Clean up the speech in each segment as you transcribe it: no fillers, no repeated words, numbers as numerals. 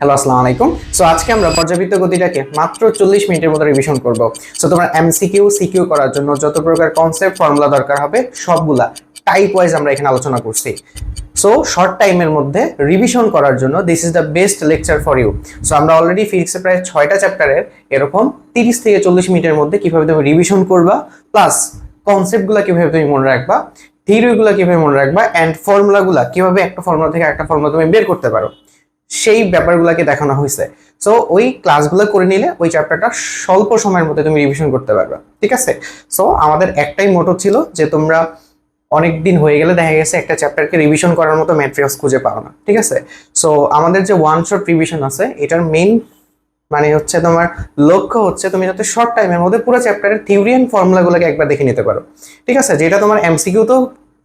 Hello, আসসালামু আলাইকুম। So আজকে আমরা পর্যাবৃত্ত গতিটাকে মাত্র 40 মিনিটের মতো রিভিশন করব। সো তোমার এমসিকিউ সিকিউ করার জন্য যত প্রকার কনসেপ্ট ফর্মুলা দরকার হবে সবগুলা টাইপ ওয়াইজ আমরা এখানে আলোচনা করছি। সো শর্ট টাইমের মধ্যে রিভিশন করার জন্য this is the best lecture for you. So আমরা অলরেডি ফিজিক্সের প্রায় 6টা চ্যাপ্টারের এরকম 30 থেকে 40 মিনিটের মধ্যে কিভাবে তুমি রিভিশন করবা, প্লাস কনসেপ্টগুলো কিভাবে তুমি মনে রাখবা, থিওরিগুলো কিভাবে মনে রাখবা, এন্ড ফর্মুলাগুলো কিভাবে একটা ফর্মুলা থেকে একটা ফর্মুলা তুমি বের করতে পারো, সেই ব্যাপারগুলোকে দেখানো হয়েছে। সো ওই ক্লাসগুলো করে নিলে ওই চ্যাপ্টারটা স্বল্প সময়ের মধ্যে তুমি রিভিশন করতে পারবে, ঠিক আছে? সো আমাদের একটাই মোটো ছিল যে তোমরা অনেক দিন হয়ে গেলে দেখা গেছে একটা চ্যাপ্টারকে রিভিশন করার মতো ম্যাটেরিয়ালস খুঁজে পাও না, ঠিক আছে? সো আমাদের যে ওয়ান শট রিভিশন আছে এটার মেইন মানে হচ্ছে তোমার লক্ষ্য হচ্ছে তুমি যাতে শর্ট টাইমের মধ্যে পুরো চ্যাপ্টারের থিওরি এন্ড ফর্মুলাগুলোকে একবার দেখে নিতে পারো, ঠিক আছে? যেটা তোমার এমসিকিউতেও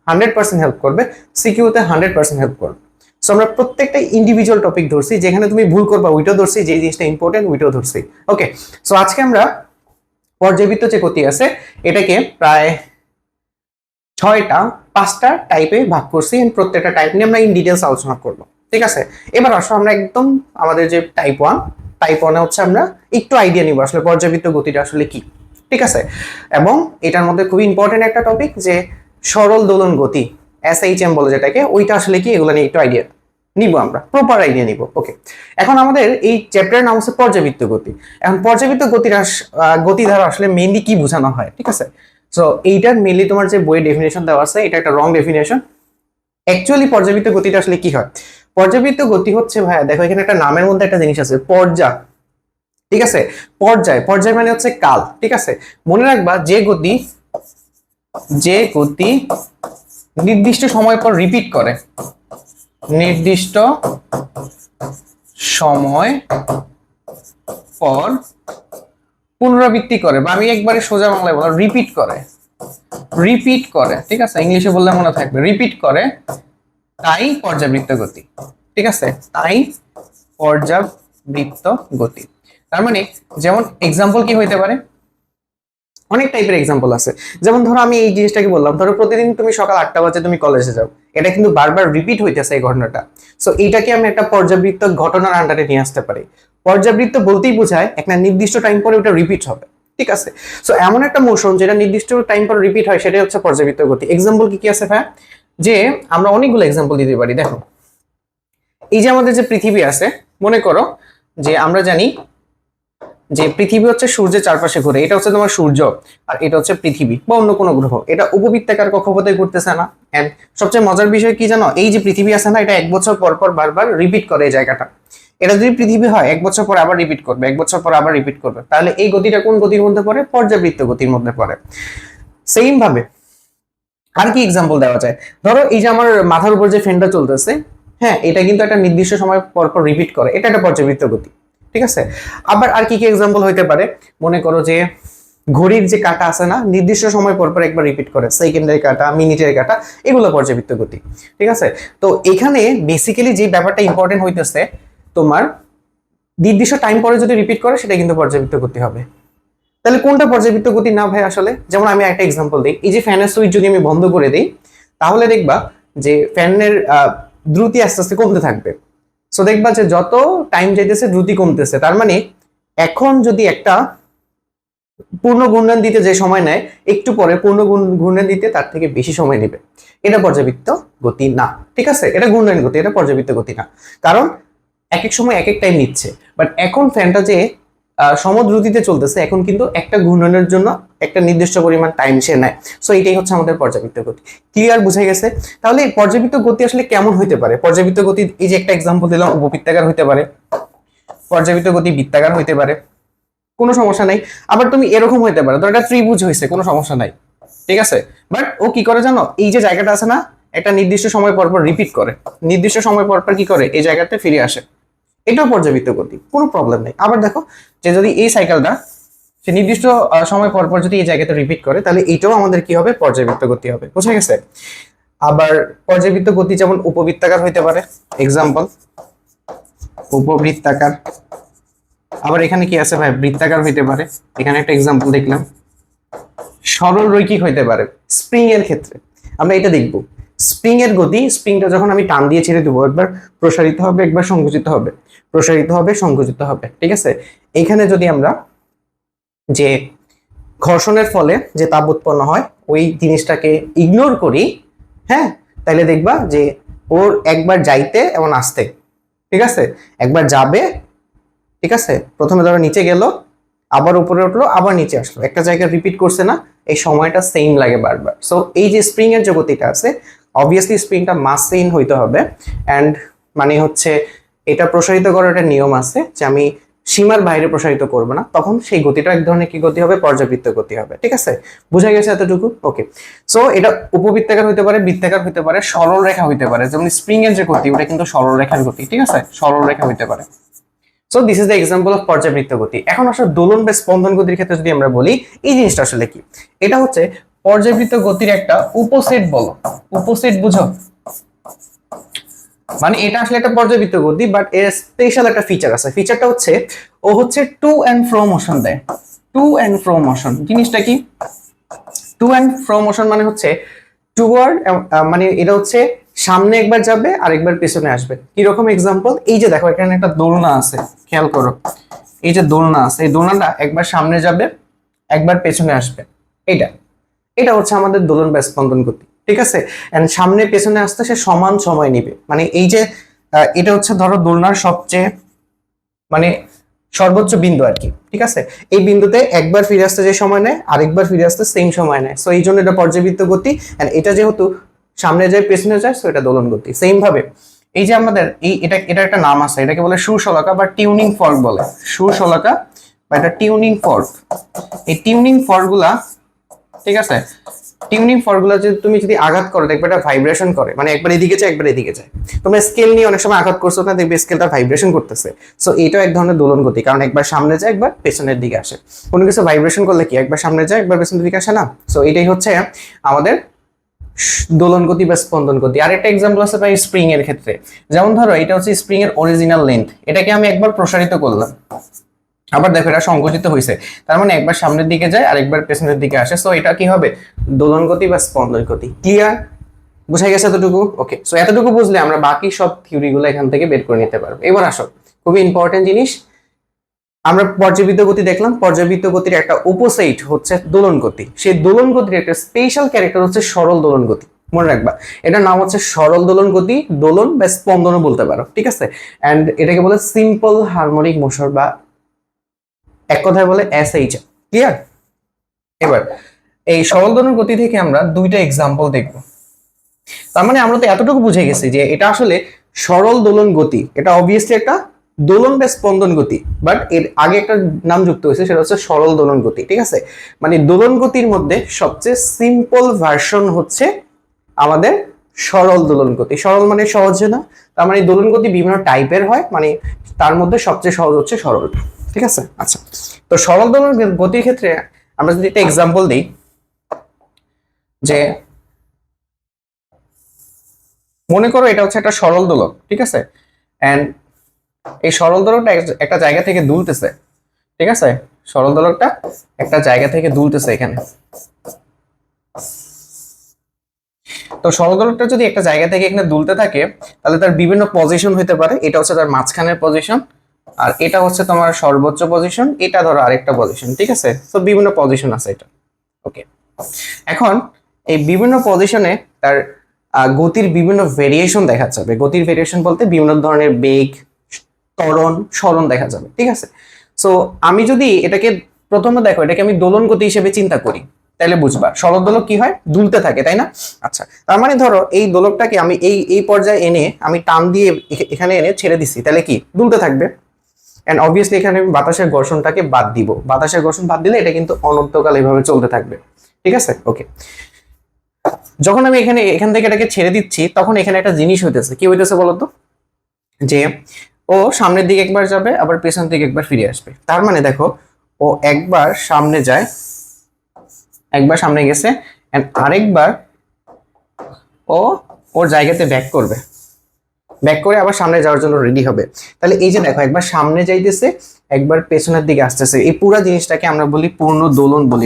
100% হেল্প করবে, সিকিউতে 100% হেল্প করবে। সো আমরা প্রত্যেকটা ইন্ডিভিজুয়াল টপিক ধরছি, যেখানে তুমি ভুল করবা ওইটাও ধরছি, যে জিনিসটা ইম্পর্টেন্ট ওইটাও ধরছি। ওকে, সো আজকে আমরা পর্যাবৃত্ত যে গতি আছে এটাকে প্রায় 5টা টাইপে ভাগ করছি, প্রত্যেকটা টাইপ নিয়ে আমরা ইন ডিটেলস আলোচনা করবো, ঠিক আছে? এবার আসো আমরা একদম আমাদের যে টাইপ ওয়ানে হচ্ছে আমরা একটু আইডিয়া নিব আসলে পর্যাবৃত্ত গতিটা আসলে কি, ঠিক আছে? এবং এটার মধ্যে খুবই ইম্পর্টেন্ট একটা টপিক যে সরল দোলন গতি, SHM বলে যেটাকে, ওইটা আসলে কি, এগুলো নিয়ে একটু আইডিয়া নিব, আমরা প্রপার আইডিয়া নিব। ওকে, এখন আমাদের এই চ্যাপ্টারের নাম হচ্ছে পর্যাবৃত্ত গতি। এখন পর্যাবৃত্ত গতি দ্বারা আসলে মেইনলি কি বোঝানো হয়, ঠিক আছে? সো এইটার মেইনলি তোমার যে বইয়ে ডেফিনেশন দেওয়া আছে এটা একটা রং ডেফিনেশন। অ্যাকচুয়ালি পর্যাবৃত্ত গতিটা আসলে কি হয়? পর্যাবৃত্ত গতি হচ্ছে, ভাইয়া দেখো এখানে একটা নামের মধ্যে একটা জিনিস আছে, পর্যা, ঠিক আছে? পর্যায় মানে হচ্ছে কাল, ঠিক আছে? মনে রাখবা যে গতি নির্দিষ্ট সময় পর রিপিট করে, নির্দিষ্ট সময় পর পুনরাবৃত্তি করে, বা আমি একবারে সোজা বাংলায় বললাম রিপিট করে, ঠিক আছে? ইংলিশে বললে মনে থাকবে, রিপিট করে, তাই পর্যাবৃত্ত গতি, ঠিক আছে? তাই পর্যাবৃত্ত গতি। তার মানে যেমন এক্সাম্পল কি হইতে পারে, অনেক টাইপের এক্সাম্পল আছে। যেমন ধরো আমি এই জিনিসটাকে বললাম, ধরো প্রতিদিন তুমি সকাল 8টা বাজে তুমি কলেজে যাও, এটা কিন্তু বারবার রিপিট হইতেছে এই ঘটনাটা। সো এইটাকে আমি একটা পর্যাবৃত্ত ঘটনার আন্ডারে নিয়ে আসতে পারি। পর্যাবৃত্ত বলতেই বোঝায় একটা নির্দিষ্ট টাইম পরে ওটা রিপিট হবে, ঠিক আছে? সো এমন একটা মোশন যেটা নির্দিষ্ট টাইম পর রিপিট হয়, সেটাই হচ্ছে পর্যাবৃত্ত গতি। এক্সাম্পল কি কি আছে ভাই? যে আমরা অনেকগুলো এক্সাম্পল দিতে পারি। দেখো এই যে আমাদের যে পৃথিবী আছে, মনে করো যে আমরা জানি যে পৃথিবী হচ্ছে সূর্যের চারপাশে ঘুরে, এটা হচ্ছে তোমার সূর্য, আর এটা হচ্ছে পৃথিবী বা অন্য কোনো গ্রহ। এটা উপবৃত্তাকার কক্ষপথে ঘুরতেছে না? এন্ড সবচেয়ে মজার বিষয় কি জানো, এই যে পৃথিবী আছে না, এটা 1 বছর পর পর বারবার রিপিট করে এই জায়গাটা। এটা যদি পৃথিবী হয় 1 বছর পর আবার রিপিট করবে, 1 বছর পর আবার রিপিট করবে, তাহলে এই গতিটা কোন গতির মধ্যে পড়ে? পর্যাবৃত্ত গতির মধ্যে পড়ে। সেম ভাবে আর কি এক্সাম্পল দেওয়া যায়? ধরো এই যে আমার মাথার উপর যে ফ্যানটা চলতেছে, হ্যাঁ, এটা কিন্তু একটা নির্দিষ্ট সময় পর পর রিপিট করে, এটা একটা পর্যাবৃত্ত গতি, ঠিক আছে? আবার আর কি কি এক্সাম্পল হইতে পারে? মনে করো যে ঘড়ির যে কাঁটা আছে না, নির্দিষ্ট সময় পর পর একবার রিপিট করে, সেকেন্ডের কাঁটা, মিনিটের কাঁটা, এগুলো পর্যাবৃত্ত গতি, ঠিক আছে? তো এখানে বেসিক্যালি যে ব্যাপারটা ইম্পর্টেন্ট হইতেছে, তোমার নির্দিষ্ট টাইম পরে যদি রিপিট করে সেটা কিন্তু পর্যাবৃত্ত গতি হবে। তাহলে কোনটা পর্যাবৃত্ত গতি না ভাই আসলে? যেমন আমি একটা এক্সাম্পল দিই, এই যে ফ্যানের সুইচ যদি আমি বন্ধ করে দিই, তাহলে দেখবা যে ফ্যানের দ্রুতি আস্তে আস্তে কমতে থাকবে। সো দেখবা যে যত টাইম যাইতেছে দ্রুতি কমতেছে, তার মানে এখন যদি একটা পূর্ণ ঘূর্ণন দিতে যে সময় নেয়, একটু পরে পূর্ণ ঘূর্ণন দিতে তার থেকে বেশি সময় নেবে। এটা পর্যাবৃত্ত গতি না, ঠিক আছে? এটা ঘূর্ণন গতি, এটা পর্যাবৃত্ত গতি না। কারণ এক এক সময় এক এক টাইম নিচ্ছে, বাট এখন ফ্যানটা যে সমদ্রুতিতে চলতেছে, এখন কিন্তু একটা ঘূর্ণনের জন্য একটা নির্দিষ্ট পরিমাণ টাইম সে নেয়। সো এটাই হচ্ছে আমাদের পর্যাবৃত্ত গতি। ক্লিয়ার, বুঝে গেছে? তাহলে পর্যাবৃত্ত গতি আসলে কেমন হইতে পারে? পর্যাবৃত্ত গতি, এই যে একটা এক্সাম্পল দিলাম, উপবৃত্তাকার হইতে পারে, পর্যাবৃত্ত গতি বৃত্তাকার হইতে পারে, কোনো সমস্যা নাই। আবার তুমি এরকম হইতে পারে, ধর একটা ত্রিভুজ হয়েছে, কোনো সমস্যা নাই, ঠিক আছে? বাট ও কি করে জানো, এই যে জায়গাটা আছে না, একটা নির্দিষ্ট সময় পর পর রিপিট করে, নির্দিষ্ট সময় পর পর কি করে, এই জায়গাতে ফিরে আসে, এটাও পর্যাবৃত্ত গতি, কোনো প্রবলেম নেই। আবার দেখো যে যদি এই সাইকেলটা সে নির্দিষ্ট সময় পর পর যদি এই জায়গাতে রিপিট করে, তাহলে এটাও আমাদের কি হবে? পর্যাবৃত্ত গতি হবে, বুঝে গেছে? আবার পর্যাবৃত্ত গতি যেমন উপবৃত্তাকার হইতে পারে, এক্সাম্পল উপবৃত্তাকার। আবার এখানে কি আছে ভাই? বৃত্তাকার হইতে পারে, এখানে একটা এক্সাম্পল দেখলাম। সরল রৈখিক হইতে পারে, স্প্রিং এর ক্ষেত্রে আমরা এটা দেখব স্প্রিং এর গতি, স্প্রিংটা যখন আমি টান দিয়ে ছেড়ে দেবো, একবার প্রসারিত হবে, একবার সংকুচিত হবে, প্রসারিত হবে, সংকুচিত হবে, ঠিক আছে। এখানে যদি আমরা যে ঘর্ষণের ফলে যে তাপ উৎপন্ন হয় ওই জিনিসটাকে ইগনোর করি, হ্যাঁ, তাহলে দেখবা যে ওর একবার যাইতে এবং আসতে, ঠিক আছে, একবার যাবে, ঠিক আছে, প্রথমে ধরো নিচে গেল, আবার উপরে উঠলো, আবার নিচে আসলো, একটা জায়গায় রিপিট করছে না, এই সময়টা সেম লাগে বারবার। সো এই যে স্প্রিং এর যে গতিটা আছে, অবভিয়াসলি স্প্রিংটা মাস সেম হইতে হবে, অ্যান্ড মানে হচ্ছে এটা প্রসারিত করার একটা নিয়ম আছে যে আমি সীমার বাইরে প্রসারিত করবো না, তখন সেই গতিটা এক ধরনের কি গতি হবে, পর্যাবৃত্ত গতি হবে, ঠিক আছে, বুঝা গেছে এতটুকু? ওকে, সো এটা উপবৃত্তাকার হইতে পারে, বৃত্তাকার হইতে পারে, সরল রেখা হইতে পারে, যেমন স্প্রিং এর যে গতি ওটা কিন্তু সরল রেখার গতি, ঠিক আছে, সরল রেখা হইতে পারে। So this is the example of পর্যাবৃত্ত গতি। এখন আসলে দোলন বা স্পন্দন গতির ক্ষেত্রে যদি আমরা বলি, এই জিনিসটা আসলে কি, এটা হচ্ছে পর্যাবৃত্ত গতির একটা উপসেট, বলো উপসেট, বুঝো, মানে এটা আসলে একটা পর্যাবৃত্ত গতি, বাট এর স্পেশাল একটা ফিচার আছে। ফিচারটা হচ্ছে ও হচ্ছে টু এন্ড ফ্রো মোশন দেয়। টু এন্ড ফ্রো মোশন জিনিসটা কি? টু এন্ড ফ্রো মোশন মানে হচ্ছে টুয়ার্ড, মানে এটা হচ্ছে সামনে একবার যাবে আর একবার পেছনে আসবে। কিরকম এক্সাম্পল? এই যে দেখো এখানে একটা দোলনা আছে, খেয়াল করো, এই যে দোলনা আছে, এই দোলনাটা একবার সামনে যাবে, একবার পেছনে আসবে, এটা এটা হচ্ছে আমাদের দোলন বা স্পন্দন গতি, ঠিক আছে। এন্ড সামনে পেছনে আসতে সে সমান সময় নিবে, মানে এই যে এটা হচ্ছে ধরো দোলনার সবচেয়ে মানে সর্বোচ্চ বিন্দু আর কি, ঠিক আছে। এই বিন্দুতে একবার ফিরে আসতে যে সময় নেয়, আরেকবার ফিরে আসতে সেম সময় নেয়, সো এই জন্য এটা পর্যাবৃত্ত গতি। এন্ড এটা যেহেতু সামনে যায় পেছনে যায়, সো এটা দোলন গতি। সেম ভাবে এই যে আমাদের এটা একটা নাম আছে, এটাকে বলে সুরশলাকা বা টিউনিং ফর্ক বলে, সুরশলাকা বা এটা টিউনিং ফর্ক। এই টিউনিং ফর্ক গুলা, ঠিক আছে, টিউনিং ফর্কগুলো তুমি যদি আঘাত করো দেখবে এটা ভাইব্রেশন করে, মানে একবার এদিকে যায় একবার এদিকে যায়। তোমরা স্কেল নিয়ে অনেক সময় আঘাত করছো না, দেখবে স্কেলটা ভাইব্রেশন করতেছে। সো এটাও এক ধরনের দোলন গতি, কারণ একবার সামনে যায় একবার পেছনের দিকে আসে। কোনো কিছু ভাইব্রেশন করলে কি একবার সামনে যায় একবার পেছনের দিকে আসে না? সো এটাই হচ্ছে আমাদের দোলন গতি বা স্পন্দন গতি। আর একটা এক্সাম্পল আছে ভাই স্প্রিং এর ক্ষেত্রে, যেমন ধরো এটা হচ্ছে স্প্রিং এর অরিজিনাল লেন্থ, এটাকে আমি একবার প্রসারিত করলাম, আবার দেখো এটা সংকুচিত হয়েছে, তার মানে একবার সামনের দিকে যায় আর একবার পেছনের দিকে আসে, সো এটা কি হবে, দোলন গতি বা স্পন্দন গতি। ক্লিয়ার? বুঝা গেছে এতটুকু? ওকে, সো এতটুকু বুঝলে আমরা বাকি সব থিওরি গুলো এখান থেকে বের করে নিতে পারবো। এবার আসো খুবই ইম্পর্টেন্ট জিনিস, আমরা পর্যাবৃত্ত গতি দেখলাম, পর্যাবৃত্ত গতির একটা উপসেট হচ্ছে দোলন গতি। সেই দোলন গতির একটা স্পেশাল ক্যারেক্টার হচ্ছে সরল দোলন গতি, মনে রাখবা এটার নাম হচ্ছে সরল দোলন গতি, দোলন বা স্পন্দনও বলতে পারো, ঠিক আছে। এন্ড এটাকে বলে সিম্পল হারমোনিক মোশন বা এক কথায় বলে SH। ক্লিয়ার? এবার এই সরল দোলন গতি থেকে আমরা দুইটা এক্সাম্পল দেখব। তার মানে আমরা তো এতটুকু বুঝে গেছি যে এটা আসলে সরল দোলন গতি, এটা অবভিয়াসলি একটা দোলন বা স্পন্দন গতি, বাট এর আগে একটা নাম যুক্ত হয়েছে, সেটা হচ্ছে সরল দোলন গতি, ঠিক আছে। মানে দোলন গতির মধ্যে সবচেয়ে সিম্পল ভার্সন হচ্ছে আমাদের সরল দোলন গতি। সরল মানে সহজ না, তার মানে দোলন গতি বিভিন্ন টাইপের হয়, মানে তার মধ্যে সবচেয়ে সহজ হচ্ছে সরলটা, ঠিক আছে। আচ্ছা, তো সরল দোলন গতির ক্ষেত্রে আমরা যদি একটা এক্সাম্পল দিই, যে মনে করো এটা হচ্ছে একটা সরল দোলক, ঠিক আছে, এন্ড এই সরল দোলকটা একটা জায়গা থেকে দুলতেছে, ঠিক আছে, সরল দোলকটা একটা জায়গা থেকে দুলতেছে এখানে। তো সরল দোলকটা যদি একটা জায়গা থেকে এখানে দুলতে থাকে, তাহলে তার বিভিন্ন পজিশন হতে পারে। এটা হচ্ছে তার মাঝখানের পজিশন, আর এটা হচ্ছে তোমার সর্বোচ্চ পজিশন, এটা ধরো আরেকটা পজিশন, ঠিক আছে। তো বিভিন্ন পজিশন আছে এটা, ওকে। এখন এই বিভিন্ন পজিশনে তার গতির বিভিন্ন ভেরিয়েশন দেখা যাবে। গতির ভেরিয়েশন বলতে বিভিন্ন ধরনের বেগ, ত্বরণ, সরণ দেখা যাবে, ঠিক আছে। সো আমি যদি এটাকে প্রথমে দেখো, এটাকে আমি দোলন গতি হিসেবে চিন্তা করি, তাহলে বুঝবা সরল দোলক কি হয়, দুলতে থাকে, তাই না? আচ্ছা, তার মানে ধরো এই দোলকটাকে আমি এই পর্যায়ে এনে আমি টান দিয়ে এখানে এনে ছেড়ে দিচ্ছি, তাহলে কি দুলতে থাকবে। এন্ড অবভিয়াসলি এখানে আমি বাতাসের ঘর্ষণটাকে বাদ দিব, বাতাসের ঘর্ষণ বাদ দিলে এটা কিন্তু অনন্তকাল এইভাবে চলতে থাকবে, ঠিক আছে। ওকে, যখন আমি এখান থেকে এটাকে ছেড়ে দিচ্ছি, তখন এখানে একটা জিনিস হইতেছে, কি হইতেছে বলতো, যে ও সামনের দিকে একবার যাবে আবার পেছনের দিকে একবার ফিরে আসবে। তার মানে দেখো ও একবার সামনে যায়, একবার সামনে গেছে, এন্ড আরেকবার ও ওর জায়গাতে ব্যাক করবে, ব্যাক করে আবার সামনে যাওয়ার জন্য রেডি হবে। তাহলে এই যে দেখো একবার সামনে যাইতেছে, একবার পেছনের দিকে আসতেছে, এই পুরো জিনিসটাকে আমরা বলি পূর্ণ দোলন বলি।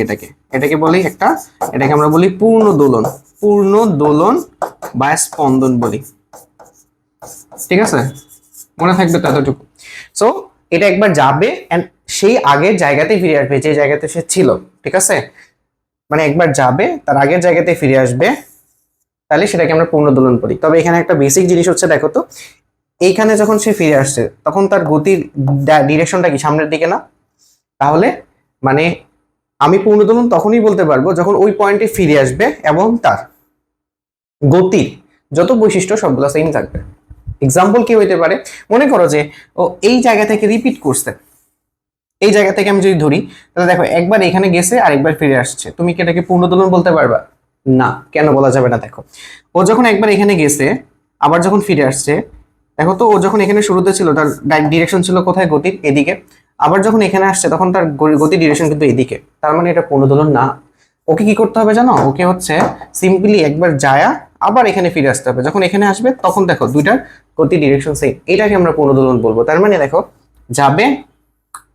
এটাকে বলি এটাকে আমরা বলি পূর্ণ দোলন, পূর্ণ দোলন বা স্পন্দন বলি। ঠিক আছে, মনে থাকবে তো এতটুকু। সো এটা একবার যাবে এন্ড সেই আগের জায়গাতেই ফিরে আসবে যে জায়গাতে সে ছিল। ঠিক আছে, মানে একবার যাবে তার আগের জায়গাতে ফিরে আসবে, তাহলে সেটাকে আমরা পূর্ণ দোলন বলি। তবে এখানে একটা বেসিক জিনিস হচ্ছে, দেখো তো এইখানে যখন সে ফিরে আসছে তখন তার গতির ডিরেকশনটা কি সামনের দিকে না? তাহলে মানে আমি পূর্ণ দোলন তখনই বলতে পারবো যখন ওই পয়েন্টে ফিরে আসবে এবং তার গতির যত বৈশিষ্ট্য সবগুলো সেম থাকবে। এক্সাম্পল কি হইতে পারে, মনে করো যে ও এই জায়গা থেকে রিপিট করছে, এই জায়গা থেকে আমি যদি ধরি তাহলে দেখো একবার এখানে গেছে আর একবার ফিরে আসছে, তুমি কি এটাকে পূর্ণ দোলন বলতে পারবা? না। কেন বলা যাবে না? দেখো ও যখন একবার এখানে গেছে আবার যখন ফিরে আসছে, দেখো তো ও যখন এখানে শুরুতে ছিল তার ডিরেকশন ছিল কোথায়? গতির এদিকে। আবার যখন এখানে আসছে তখন তার গতির ডিরেকশন কিন্তু এদিকে, তার মানে এটা পূর্ণ দোলন না। ওকে কি করতে হবে জানো? ওকে হচ্ছে সিম্পলি একবার যায়া আবার এখানে ফিরে আসতে হবে, যখন এখানে আসবে তখন দেখো দুইটার গতি ডিরেকশন সেম, এটাকে আমরা পূর্ণ দোলন বলবো। তার মানে দেখো যাবে,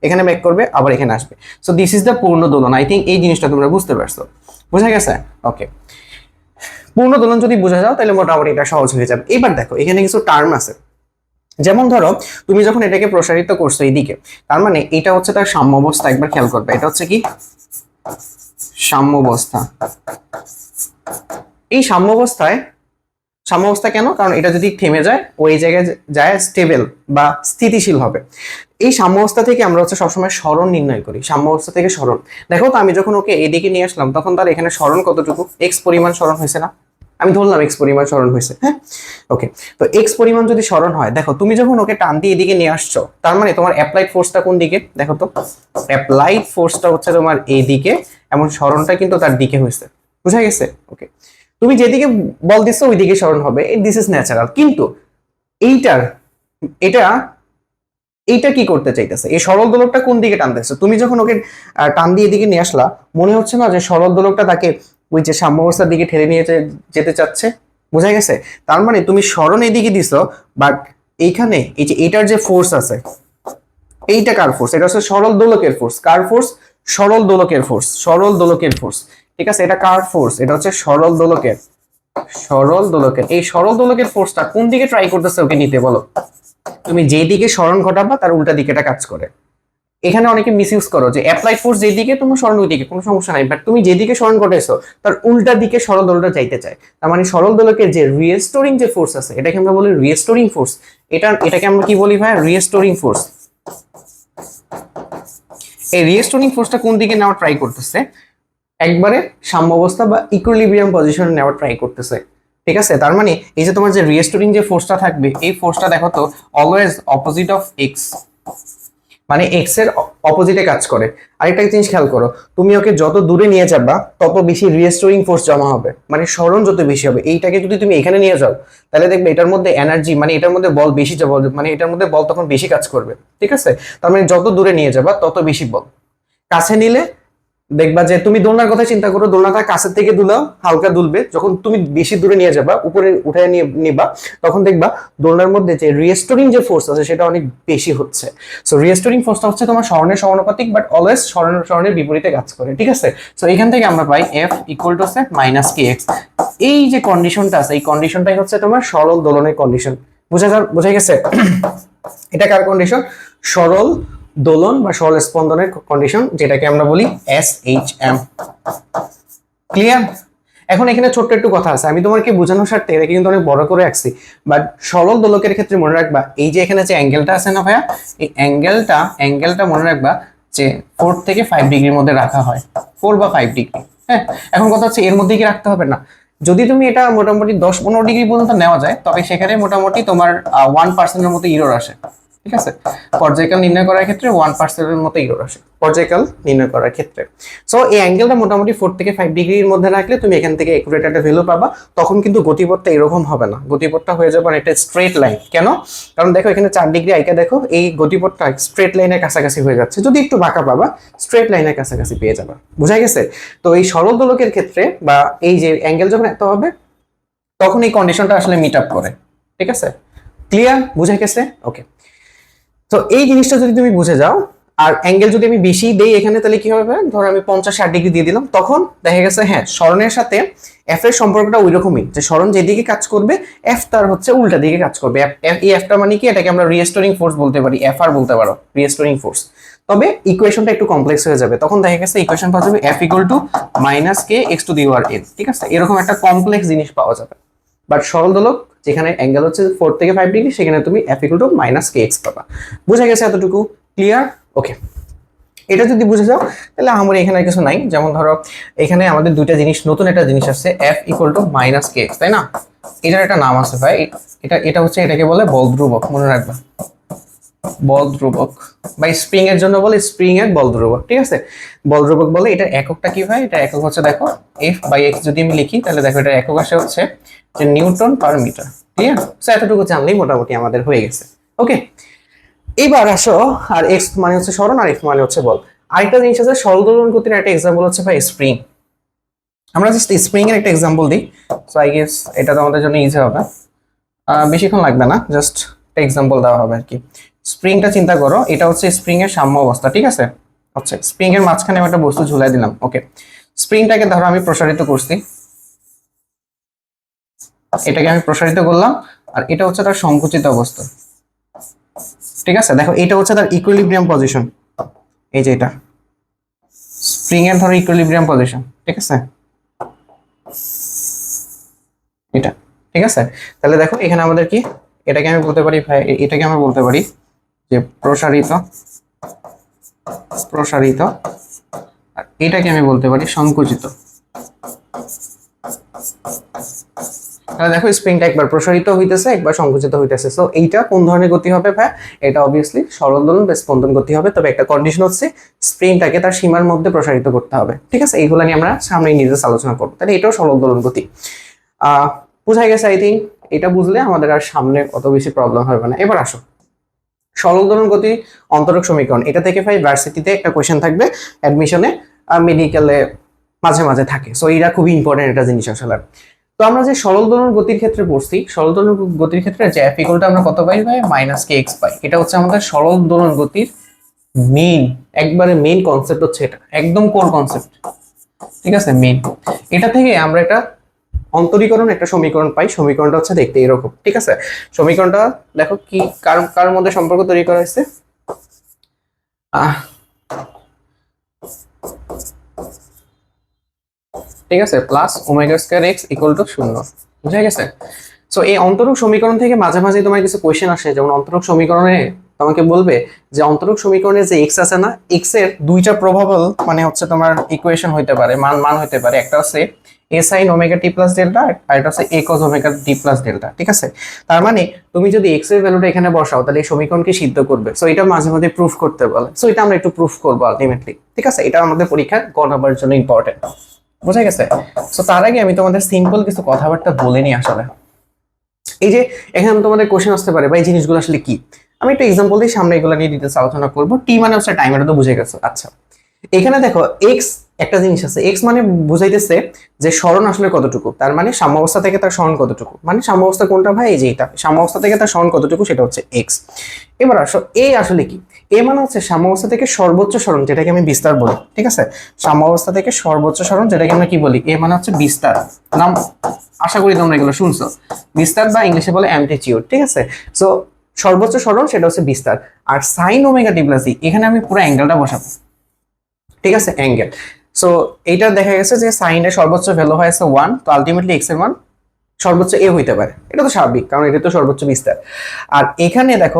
এখানে ব্যাক করবে, আবার এখানে আসবে। সো দিস ইজ দ্য পূর্ণ দোলন। আই থিঙ্ক এই জিনিসটা তোমরা বুঝতে পারছো, বুঝা গেছে? ওকে, পূর্ণ দোলন যদি বোঝা যাও তাহলে মোটামুটি এটা সহজ হয়ে যাবে। এবার দেখো এখানে কিছু টার্ম আছে, যেমন ধরো তুমি যখন এটাকে প্রসারিত করছো এইদিকে, তার মানে এটা হচ্ছে তার সাম্যাবস্থা। একবার খেয়াল করবে, এটা হচ্ছে কি সাম্যাবস্থা। এই সাম্যাবস্থা কেন? কারণ এটা যদি থেমে যায় ওই জায়গায় যায় স্টেবল বা স্থিতিশীল হবে। এই সাম্যাবস্থা থেকে আমরা হচ্ছে সবসময় সরণ নির্ণয় করি, সাম্যাবস্থা থেকে সরণ। দেখো তো আমি যখন ওকে এদিকে নিয়ে আসলাম তখন তার এখানে সরণ কতটুকু? এক্স পরিমাণ সরণ হয়েছে না? আমি ধরলাম এক্স পরিমাণ সরণ হয়েছে, হ্যাঁ ওকে। তো এক্স পরিমাণ যদি সরণ হয়, দেখো তুমি যখন ওকে টান দিয়ে এদিকে নিয়ে আসছো তার মানে তোমার অ্যাপ্লাইড ফোর্সটা কোন দিকে? দেখো তো অ্যাপ্লাইড ফোর্সটা হচ্ছে তোমার এইদিকে এবং সরণটা কিন্তু তার দিকে হয়েছে, বুঝা গেছে? ওকে, তুমি যেদিকে বল দিচ্ছ ওই দিকে সরণ হবে, দিস ইজ ন্যাচারাল। কিন্তু এইটার এটা এইটা কি করতে চাইতেছে? এই সরল দোলকটা কোন দিকে টানতেছে? তুমি যখন ওকে টান দিয়ে এদিকে নিয়ে আসলা, মনে হচ্ছে না যে সরল দোলকটা তাকে ওই যে সাম্যাবস্থার দিকে ঠেলে নিয়ে যেতে চাচ্ছে? বোঝা গেছে? তার মানে তুমি সরণ এদিকে দিছো, বাট এইখানে এই যে এটার যে ফোর্স আছে, এইটা কার ফোর্স? এটা হচ্ছে সরল দোলকের ফোর্স। কার ফোর্স? সরল দোলকের ফোর্স, সরল দোলকের ফোর্স। ঠিক আছে, এটা কার ফোর্স? এটা হচ্ছে সরল দোলকের, সরল দোলকের। এই সরল দোলকের ফোর্সটা কোন দিকে ট্রাই করতেছে ওকে নিতে? বলো। তুমি যেই দিকে সরণ ঘটাবা তার উল্টা দিকে এটা কাজ করে। এখানে অনেকে মিসইউজ করো যে অ্যাপ্লাইড ফোর্স যেদিকে তোমার সরণ ওই দিকে, কোনো সমস্যা নাই, বাট তুমি যেদিকে সরণ ঘটাইছো তার উল্টা দিকে সরল দোলকটা যাইতে চায়। তার মানে সরল দোলকের যে রিস্টোরিং যে ফোর্স আছে এটাকে আমরা বলি রিস্টোরিং ফোর্স। এটাকে আমরা কি বলি ভাই? Restoring force. এই রিস্টোরিং ফোর্সটা কোন দিকে নেওয়ার ট্রাই করতেছে? একবারে সাম্যাবস্থা বা ইকুইলিব্রিয়াম পজিশনে নেওয়ার ট্রাই করতেছে। ঠিক আছে, তার মানে এই যে তোমার যে রিস্টোরিং যে ফোর্সটা থাকবে, এই ফোর্সটা দেখো তো অলওয়েজ অপোজিট অফ এক্স, মানে এক্স এর অপোজিটে কাজ করে। আরেকটা জিনিস খেয়াল করো, তুমি ওকে যত দূরে নিয়ে যাবা তত বেশি রিস্টোরিং ফোর্স জমা হবে, মানে সরণ যত বেশি হবে। এইটাকে যদি তুমি এখানে নিয়ে যাও তাহলে দেখবে এটার মধ্যে এনার্জি, মানে এটার মধ্যে বল বেশি যাবে, মানে এটার মধ্যে বল তখন বেশি কাজ করবে। ঠিক আছে, তার মানে যত দূরে নিয়ে যাবা তত বেশি বল। কাছে নিলে দেখবা যে তুমি দোলনার কথা চিন্তা করো, দোলনাটা কাছের থেকে দুলাও, হালকা দুলবে। যখন তুমি বেশি দূরে নিয়ে যাবা, উপরে উঠে নিবা, তখন দেখবা দোলনার মধ্যে যে রিস্টোরিং যে ফোর্স আছে সেটা অনেক বেশি হচ্ছে। সো রিস্টোরিং ফোর্সটা হচ্ছে তোমার সরণের সমানুপাতিক, বাট অলওয়েজ সরণের বিপরীতে কাজ করে। ঠিক আছে, সো এখান থেকে আমরা পাই F equal to minus K X. এই যে কন্ডিশনটা আছে এই কন্ডিশনটাই হচ্ছে তোমার সরল দোলনের কন্ডিশন। বোঝা গেছে? এটা কার কন্ডিশন? সরল দোলন বা সরল স্পন্দনের কন্ডিশন, যেটাকে আমরা বলি SHM। ক্লিয়ার? এখন এখানে ছোট্ট একটু কথা আছে, আমি তোমাকে বোঝানোর স্বার্থে এটা কিন্তু অনেক বড় করে রাখছি, বাট সরল দোলকের ক্ষেত্রে মনে রাখবা এই যে এখানে যে অ্যাঙ্গেলটা আছে না ভাইয়া, এই অ্যাঙ্গেলটা মনে রাখবা যে 4 থেকে 5 ডিগ্রির মধ্যে রাখা হয়, 4 বা 5 ডিগ্রি। হ্যাঁ, এখন কথা হচ্ছে এর মধ্যে কি রাখতে হবে না। যদি তুমি এটা মোটামুটি 10-15 ডিগ্রি পর্যন্ত নেওয়া যায় তবে সেখানে মোটামুটি তোমার 1%-এর মতো ইরর আসে। ঠিক আছে, পর্যায়কাল নির্ণয় করার ক্ষেত্রে 1%-এর মতো ইরর আসে পর্যায়কাল নির্ণয় করার ক্ষেত্রে। সো এই অ্যাঙ্গেলটা মোটামুটি 4 থেকে 5 ডিগ্রির মধ্যে রাখলে তুমি এখান থেকে একুরেট একটা ভ্যালু পাবা। তখন কিন্তু গতিপথটা এরকম হবে না, গতিপথটা হয়ে যাবে একটা স্ট্রেট লাইন। কেন? কারণ দেখো এখানে 4 ডিগ্রি আইকা দেখো, এই গতিপথটা স্ট্রেট লাইনের কাছাকাছি হয়ে যাচ্ছে। যদি একটু বাঁকা পাবা, স্ট্রেট লাইনের কাছাকাছি পেয়ে যাবা। বুঝা গেছে? তো এই সরল দোলকের ক্ষেত্রে বা এই যে অ্যাঙ্গেল যখন এত হবে তখন এই কন্ডিশনটা আসলে মিট আপ করে। ঠিক আছে, ক্লিয়ার? বুঝা গেছে? ওকে, তো এই জিনিসটা যদি তুমি বুঝে যাও আর অ্যাঙ্গেল যদি আমি বেশি দেই এখানে তাহলে কি হবে, ধরো আমি 50-60 ডিগ্রি দিয়ে দিলাম, তখন দেখা গেছে হ্যাঁ স্বরণের সাথে এফ এর সম্পর্কটা ওই রকমই, যে স্বরণ যেদিকে কাজ করবে এফ তার হচ্ছে উল্টা দিকে কাজ করবে। এই এফটা মানে কি, এটাকে আমরা রিস্টোরিং ফোর্স বলতে পারি, এফ আর বলতে পারো, রিস্টোরিং ফোর্স। তবে ইকুয়েশনটা একটু কমপ্লেক্স হয়ে যাবে, তখন দেখা গেছে ইকুয়েশন পাওয়া যাবে F equal to minus K x to the power N, ঠিক আছে, এরকম একটা কমপ্লেক্স জিনিস পাওয়া যাবে। বাট সরল দোলক যেখানে অ্যাঙ্গেল হচ্ছে 4 থেকে 5 ডিগ্রি, সেখানে তুমি F equal to minus K x পাবা। বুঝা গেছে এতটুকু? ক্লিয়ার? ওকে, এটা যদি বুঝে যাও তাহলে আমার এখানে কিছু নাই। যেমন ধরো এখানে আমাদের দুইটা জিনিস, নতুন একটা জিনিস আসছে F equal to minus K x, তাই না? এটার একটা নাম আছে ভাই, এটা হচ্ছে, এটাকে বলে বল ধ্রুবক, মনে রাখবা, বল ধ্রুবক। বা স্প্রিং এর জন্য বলে স্প্রিং এর বল ধ্রুবক, ঠিক আছে, বল ধ্রুবক বলে। এটার এককটা কি হয়, এটা একক হচ্ছে দেখো এফ বাই এক্স যদি আমি লিখি তাহলে দেখো এটার একক আসে হচ্ছে যে newton per metre. Clear? So এতটুকু জানলেই মোটামুটি আমাদের হয়ে গেছে। ওকে, এবার আসো, আর এক্স মানে হচ্ছে সরণ আর এফ মানে হচ্ছে বল। আরেকটা জিনিস আছে সরল দোলন গতির একটা এক্সাম্পল হচ্ছে ভাই স্প্রিং। আমরা জাস্ট স্প্রিং এর একটা এক্সাম্পল দিই, সো আই গেস এটা তো আমাদের জন্য ইজি হবে, বেশিক্ষণ লাগবে না, জাস্ট একটা এক্সাম্পল দেওয়া হবে আর কি। স্প্রিংটা চিন্তা করো, এটা হচ্ছে স্প্রিং এর সাম্য অবস্থা, ঠিক আছে, আচ্ছা স্প্রিং এর মাঝখানে আমি একটা বস্তু ঝুলাই দিলাম। ওকে, স্প্রিংটাকে ধরো আমি প্রসারিত করছি, এটাকে আমি প্রসারিত করলাম, আর এটা হচ্ছে তার সংকুচিত অবস্থা, ঠিক আছে। দেখো এটা হচ্ছে তার ইকুইলিব্রিয়াম পজিশন, এই যে এটা স্প্রিং এর ধরো ইকুইলিব্রিয়াম পজিশন, ঠিক আছে, এটা, ঠিক আছে। তাহলে দেখো এখানে আমাদের কি, এটাকে আমি বলতে পারি ভাই, এটাকে আমি বলতে পারি যে প্রসারিত, প্রসারিত, আর এটাকে আমি বলতে পারি সংকুচিত। তাহলে দেখো স্প্রিংটা একবার প্রসারিত হইতেছে, একবার সংকুচিত হইতেছে। সো এইটা কোন ধরনের গতি হবে ভাই? এটা অবভিয়াসলি সরল দোলন বা স্পন্দন গতি হবে। তবে একটা কন্ডিশন হচ্ছে স্প্রিংটাকে তার সীমার মধ্যে প্রসারিত করতে হবে, ঠিক আছে। এইগুলো নিয়ে আমরা সামনে নিজে আলোচনা করবো। তাহলে এটাও সরল দোলন গতি। বুঝাই গেছে আই থিঙ্ক। এটা বুঝলে আমাদের আর সামনে অত বেশি প্রবলেম হবে না। এবার আসো সরল দোলন গতি অন্তরক সমীকরণ। এটা থেকে ভাই ভার্সিটিতে একটা কোয়েশ্চেন থাকবে, অ্যাডমিশনে, মেডিকেলে মাঝে মাঝে থাকে। সো এটা খুবই ইম্পর্টেন্ট একটা জিনিস আসলে। তো আমরা যে সরল দোলন গতির ক্ষেত্রে পড়ছি, সরল দোলন গতির ক্ষেত্রে যে এফ ইকুয়ালটা আমরা কত পাই ভাই? মাইনাস কে এক্স পাই। এটা হচ্ছে আমাদের সরল দোলন গতির মেইন, একবারে মেইন কনসেপ্ট হচ্ছে এটা, একদম কোর কনসেপ্ট, ঠিক আছে, মেইন। এটা থেকে আমরা একটা অন্তরীকরণ একটা সমীকরণ পাই। সমীকরণটা হচ্ছে দেখতে এরকম, ঠিক আছে। সমীকরণটা দেখো কি কার কার মধ্যে সম্পর্ক তৈরি করা হয়েছে, ঠিক আছে, plus omega square x equal to 0, বুঝা গেছে। সো এই অন্তরক সমীকরণ থেকে মাঝে মাঝে তোমার কিছু কোয়েশ্চেন আসে, যেমন অন্তরক সমীকরণে তোমাকে বলবে যে অন্তরক সমীকরণে যে এক্স আছে না, এক্স এর দুইটা প্রবাবল মানে হচ্ছে তোমার ইকুয়েশন হইতে পারে, মান হইতে পারে। একটা হচ্ছে এ sine omega t plus delta, আর এটা হচ্ছে এ cause omega t plus delta, ঠিক আছে। তার মানে তুমি যদি এক্স এর ভ্যালুটা এখানে বসাও তাহলে এই সমীকরণকে সিদ্ধ করবে। সো এটা মাঝে মাঝে প্রুফ করতে বলে। সো এটা আমরা একটু প্রুফ করবো আলটিমেটলি, ঠিক আছে। এটা আমাদের পরীক্ষার গ নাম্বারের জন্য ইম্পর্টেন্ট, বুঝা গেছে। সো তার আগে আমি তোমাদের সিম্পল কিছু কথাবার্তা বলে নিই আসলে। এই যে এখানে তোমাদের কোশ্চেন আসতে পারে বা এই জিনিসগুলো আসলে কি, আমি একটা এক্সাম্পল দিই, সামনে এগুলো নিয়ে ডিটেইলস আলোচনা করব। টি মানে হচ্ছে টাইম, এটা তো বুঝে গেছো। আচ্ছা এখানে দেখো এক্স একটা জিনিস আছে, এক্স মানে বুঝাইতেছে যে স্মরণ আসলে কতটুকু, তার মানে সাম্যাবস্থা থেকে তার স্মরণ কতটুকু, মানে সাম্যাবস্থা কোনটা ভাই? এই যে এটা সাম্যাবস্থা থেকে তার স্মরণ কতটুকু, সেটা হচ্ছে এক্স। এবার আসো এ আসলে কি, এ মানে হচ্ছে সাম্যাবস্থা থেকে সর্বোচ্চ স্মরণ, যেটাকে আমি বিস্তার বলি, ঠিক আছে। সাম্যাবস্থা থেকে সর্বোচ্চ স্মরণ যেটাকে আমরা কি বলি? এ মানে হচ্ছে বিস্তার। নাম আশা করি তোমরা এগুলো শুনছো, বিস্তার বা ইংলিশে বলে অ্যামপ্লিটিউড, ঠিক আছে। সো সর্বোচ্চ স্মরণ সেটা হচ্ছে বিস্তার। আর sine omega t plus E, এখানে আমি পুরো অ্যাঙ্গেলটা বসাবো, ঠিক আছে, অ্যাঙ্গেল। সো এইটা দেখা গেছে যে সাইনের সর্বোচ্চ ভ্যালু হয়েছে 1, তো আলটিমেটলি এক্স এর মান সর্বোচ্চ এ হইতে পারে। এটা তো স্বাভাবিক, কারণ এটা তো সর্বোচ্চ বিস্তার। আর এখানে দেখো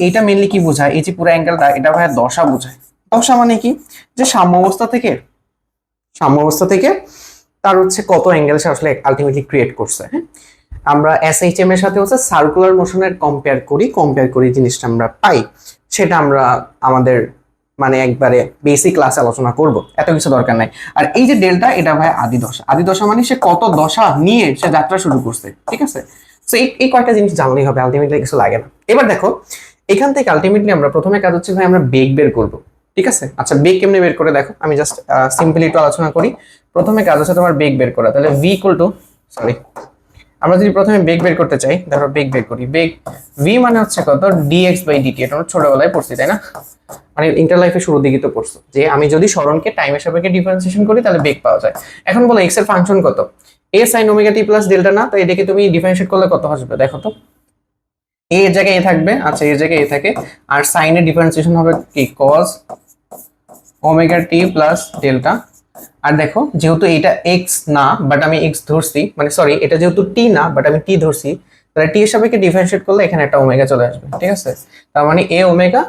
এইটা মেইনলি কি বোঝায়, এই যে পুরো অ্যাঙ্গেলটা, এটা ভাই দশা বোঝায়। দশা মানে কি, যে সাম্যাবস্থা থেকে তার হচ্ছে কত অ্যাঙ্গেল সে আসলে আলটিমেটলি ক্রিয়েট করছে। হ্যাঁ, আমরা এসএইচএম এর সাথে হচ্ছে সার্কুলার মোশনের কম্পেয়ার করি জিনিসটা আমরা পাই, সেটা আমরা আমাদের মানে একবারে বেসিক ক্লাসে আলোচনা করব, এত কিছু দরকার নাই। আর এই যে ডেল্টা, এটা ভাই আদি দশা মানে সে কত দশা নিয়ে সে যাত্রা শুরু করছে, ঠিক আছে। সো এই কয়েকটা জিনিস জানলেই হবে, আলটিমেটলি কিছু লাগে না। এবার দেখো এখান থেকে আলটিমেটলি আমরা প্রথমে কাজ হচ্ছে ভাই আমরা বেগ বের করব, ঠিক আছে। আচ্ছা বেগ কেমনে বের করে দেখো, আমি জাস্ট সিম্পলি একটু আলোচনা করি। প্রথমে কাজ হচ্ছে তোমার বেগ বের করা। তাহলে ভি ইকুয়াল টু আমরা যদি প্রথমে বেগ বের করতে চাই, ধরো বেগ বের করি, বেগ ভি মানে হচ্ছে কত, dx বাই ডিটি। এটা আমরা ছোটবেলায় পড়ছি তাই না, মানে ইন্টার লাইফে শুরুর দিকে তো পড়ছো যে আমি যদি সরণকে টাইমের সাপেক্ষে ডিফারেন্সিয়েশন করি তাহলে বেগ পাওয়া যায়। এখন বলো এক্স এর ফাংশন কত, a sin omega T plus delta না, তো এটাকে তুমি ডিফারেন্সিয়েট করলে কত আসবে দেখো তো। a এর জায়গায় a থাকবে, আচ্ছা এর জায়গায় a থাকে, আর sin এর ডিফারেন্সিয়েশন হবে কি cos ওমেগা টি প্লাস ডেল্টা। আর দেখো যেহেতু এটা x না বাট আমি x ধরছি, মানে সরি এটা যেহেতু t না বাট আমি t ধরছি, তাহলে t এর সাপেক্ষে ডিফারেন্সিয়েট করলে এখানে একটা ওমেগা চলে আসবে, ঠিক আছে। তার মানে a omega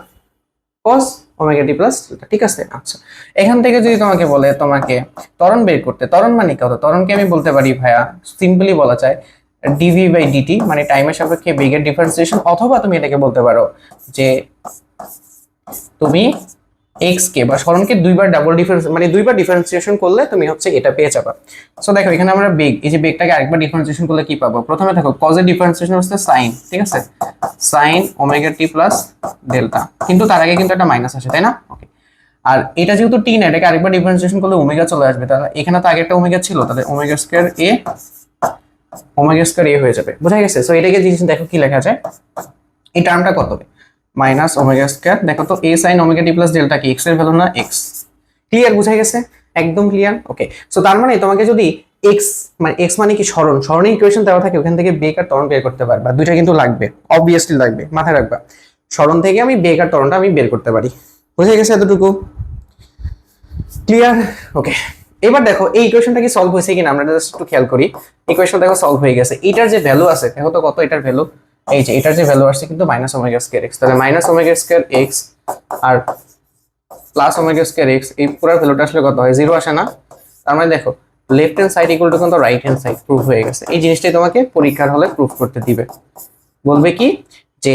cos omega T plus delta, ঠিক আছে। আচ্ছা এখান থেকে যদি তোমাকে বলে তোমাকে ত্বরণ বের করতে, ত্বরণ মানে কত, ত্বরণকে আমি বলতে পারি ভাইয়া সিম্পলি বলা যায় dv বাই dt, মানে টাইমের সাপেক্ষে বেগের ডিফারেন্সিয়েশন, অথবা তুমি এটাকে বলতে পারো যে তুমি x কে বা সরণকে দুইবার ডাবল ডিফারেন্স মানে দুইবার ডিফারেন্সিয়েশন করলে তুমি হচ্ছে এটা পেয়ে যাবে। সো দেখো এখানে আমরা বেগ, এই যে বেগটাকে আরেকবার ডিফারেন্সিয়েশন করলে কি পাবো, প্রথমে দেখো cos এর ডিফারেন্সিয়েশন হচ্ছে sin, ঠিক আছে, sin ওমেগা টি প্লাস ডেল্টা, কিন্তু তার আগে কিন্তু একটা মাইনাস আসে তাই না, ওকে। আর এটা যেহেতু t না, এটাকে আরেকবার ডিফারেন্সিয়েশন করলে ওমেগা চলে আসবে, তাহলে এখানে তো আগে একটা ওমেগা ছিল, তাহলে omega square a, omega square a হয়ে যাবে, বুঝা গেছে। সো এটাকে জিনিস দেখো কি লেখা যায়, এই টার্মটা কত হবে মাইনাস ওমেগা স্কয়ার, দেখো তো a sin omega T plus delta কি x এর ভ্যালু না, x, ক্লিয়ার, বুঝা গেছে, একদম ক্লিয়ার, ওকে। সো তার মানে তোমাকে যদি x মানে x মানে কি সরণ, সরণের ইকুয়েশন দেওয়া থাকে ওখান থেকে বেগ আর ত্বরণ বের করতে পারবা, দুইটা কিন্তু লাগবে, অবভিয়াসলি লাগবে, মাথায় রাখবা, সরণ থেকে আমি বেগ আর ত্বরণটা আমি বের করতে পারি, বুঝা গেছে এতটুকু, ক্লিয়ার, ওকে। এবার দেখো এই ইকুয়েশনটা কি সলভ হয়েছে কিনা আমরা জাস্ট একটু খেয়াল করি। ইকুয়েশন দেখো সলভ হয়ে গেছে, এটার যে ভ্যালু আছে দেখো তো কত, এটার ভ্যালু এই যে এটার যে ভ্যালু আসছে কিন্তু মাইনাস ওমেগা স্কয়ার x, তাহলে মাইনাস ওমেগা স্কয়ার x আর প্লাস ওমেগা স্কয়ার x, এই পুরো ভ্যালুটা আসলে কত হয়, 0 আসে না। তার মানে দেখো left hand side equal to কিন্তু রাইট হ্যান্ড সাইড, প্রুফ হয়ে গেছে। এই জিনিসটাই তোমাকে পরীক্ষার হলে প্রুফ করতে দিবে, বলবে কি যে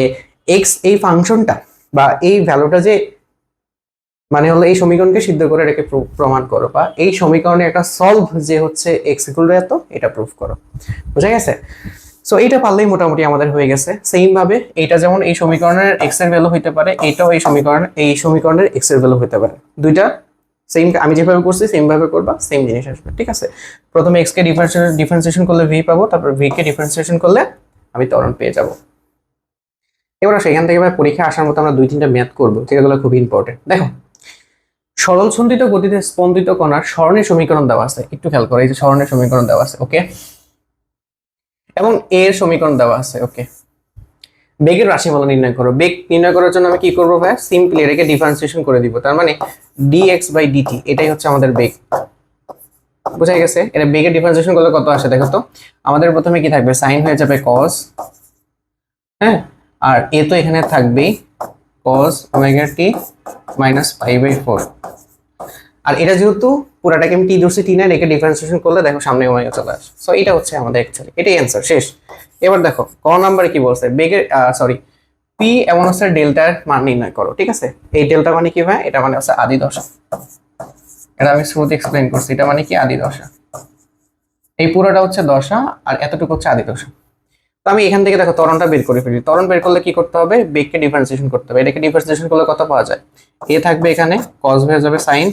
x এই ফাংশনটা বা এই ভ্যালুটা যে মানে হলো এই সমীকরণকে সিদ্ধ করে এটাকে প্রমাণ করো, বা এই সমীকরণে একটা সলভ যে হচ্ছে x ইকুয়াল টু এত, এটা প্রুফ করো, বুঝা গেছে। সো এইটা পারলেই মোটামুটি আমাদের হয়ে গেছে। সেম ভাবে এইটা যেমন এই সমীকরণের x এর ভ্যালু হইতে পারে, এটাও এই সমীকরণের x এর ভ্যালু হইতে পারে, দুইটা সেম, আমি যেভাবে করছি সেম ভাবে করবা, সেম জিনিস আসবে, ঠিক আছে। প্রথমে x কে ডিফারেন্সিয়েশন করলে v পাবো, তারপর v কে ডিফারেন্সিয়েশন করলে আমি ত্বরণ পেয়ে যাব। এবার সেখান থেকে পরীক্ষা আসার মতো আমরা 2-3টা ম্যাথ করবো, যেগুলো খুব ইম্পর্টেন্ট। দেখো সরল ছন্দিত গতিতে স্পন্দিত কণার সরণের সমীকরণ দেওয়া আছে, একটু খেয়াল করো, এই যে সরণের সমীকরণ দেওয়া আছে, ওকে, এবং এর সমীকরণ দেওয়া আছে, ওকে। বেগের রাশিমালা নির্ণয় করো, বেগ নির্ণয় করার জন্য আমি কি করবো ভাই, সিম্পলি এটাকে ডিফারেন্সিয়েশন করে দিব, তার মানে dx বাই dt, এটাই হচ্ছে আমাদের বেগ, বুঝা গেছে। এটা বেগের ডিফারেন্সিয়েশন করলে কত আসে দেখো তো, আমাদের প্রথমে কি থাকবে, সাইন হয়ে যাবে cos, হ্যাঁ, আর এ তো এখানে থাকবেই cos omega t minus pi by 4, আর এটা যেহেতু পুরাটাকে আমি টি ধরছি, টি না, এটাকে ডিফারেন্সিয়েশন করলে দেখো সামনে ওমেগা চলে আসে। সো এটা হচ্ছে আমাদের অ্যাকচুয়ালি এটাই অ্যান্সার, শেষ। এবার দেখো ক নাম্বারে কি বলছে, বেগের সরি পি এমন হচ্ছে ডেল্টার মান নির্ণয় করো, ঠিক আছে। এই ডেল্টা মানে কি ভাই, এটা মানে হচ্ছে আদি দশা, এটা আমি শুরুতে এক্সপ্লেইন করছি, এটা মানে কি আদি দশা, এই পুরোটা হচ্ছে দশা আর এতটুকু হচ্ছে আদি দশা। তো আমি এখান থেকে দেখো ত্বরণটা বের করে ফেলি, ত্বরণ বের করলে কি করতে হবে, বেগকে ডিফারেন্সিয়েশন করতে হবে, এটাকে ডিফারেন্সিয়েশন করলে কত পাওয়া যায়, এ থাকবে এখানে cos হয়ে যাবে sin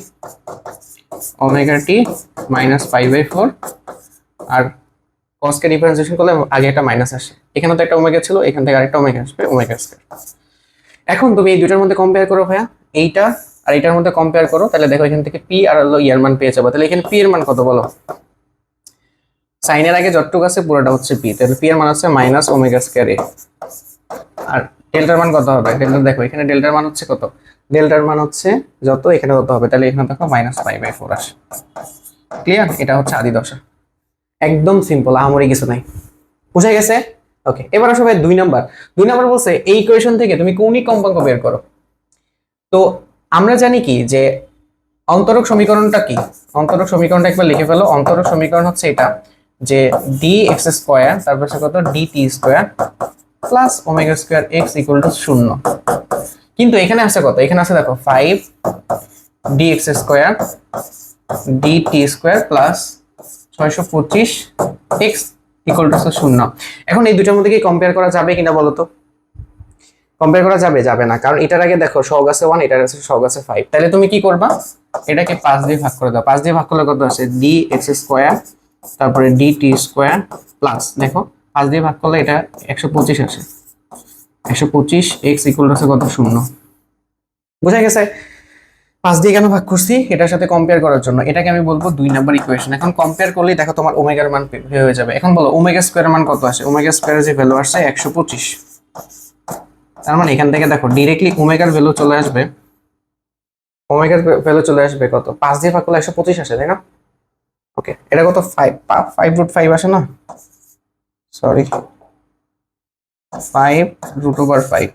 omega t minus pi by 4, আর cos কে ডিফারেন্সিয়েশন করলে আগে একটা মাইনাস আসে, এখানে তো একটা ওমেগা ছিল, এখান থেকে আরেকটা ওমেগা আসবে, ওমেগা স্কয়ার। এখন তুমি এই দুটোর মধ্যে কম্পেয়ার করো ভাইয়া, এইটা আর এটার মধ্যে কম্পেয়ার করো, তাহলে দেখো এখান থেকে পি আর হলো ইয়ার মান পেয়ে যাবে। তাহলে এখানে পি এর মান কত বলো, সাইনের আগে যতটুকু আছে পুরোটা হচ্ছে পি, তাহলে পি এর মান হচ্ছে মাইনাস ওমেগা স্কয়ার এ। আর ডেল্টার মান কত হবে, ডেল্টা দেখো এখানে ডেল্টার মান হচ্ছে কত, ডেল্টার মান হচ্ছে যত, এখানে কত হবে, তাহলে এখানে দেখো মাইনাস পাই বাই 4 আসে, ক্লিয়ার। এটা হচ্ছে আদি দশা, একদম সিম্পল, আহামরি কিছু নাই, বুঝা গেছে, ওকে। এবার আসলে 2 নাম্বার বলছে এই ইকুয়েশন থেকে তুমি কৌণিক কম্পাঙ্ক বের করো। তো আমরা জানি কি যে অন্তরক সমীকরণটা কি, অন্তরক সমীকরণটা একবার লিখে ফেলো। অন্তরক সমীকরণ হচ্ছে এটা যে dx স্কয়ার তারপর কত dt square plus omega square x equal to 0। কিন্তু এখানে আছে কত, এখানে আছে দেখো 5 dx square dt square plus 625 x equal to 0। এখন এই দুটার মধ্যে কি কম্পেয়ার করা যাবে কিনা বলো তো, কম্পেয়ার করা যাবে, যাবে না, কারণ এটার আগে দেখো সহগ আছে 1, এটার আছে সহগ আছে 5, তাহলে তুমি কি করবা, এটাকে 5 দিয়ে ভাগ করে দাও, 5 দিয়ে ভাগ করলে কত আসে dx স্কয়ার তারপরে ডিটি স্কোয়ার প্লাস দেখো 5 দিয়ে ভাগ করলে এটা 125 আসে, 125 এক্স ইকুয়াল টু কত, 0। বোঝা গেছে? 5 দিয়ে কেন ভাগ করছি, এটার সাথে কম্পেয়ার করার জন্য। এটাকে আমি বলবো 2 নাম্বার ইকুয়েশন। এখন কম্পেয়ার করলেই দেখো তোমার ওমেগার মান বের হয়ে যাবে। এখন বলো ওমেগা স্কোয়ারের মান কত আসে? ওমেগা স্কোয়ারের যে ভ্যালু আসছে 125। তার মানে এখান থেকে দেখো ডাইরেক্টলি ওমেগার ভ্যালু চলে আসবে, ওমেগার ভ্যালু চলে আসবে কত, 5 দিয়ে ভাগ করলে 125 আসে, তাই না? ওকে, এটা কত, 5 √5 আসে না, সরি 5 √5,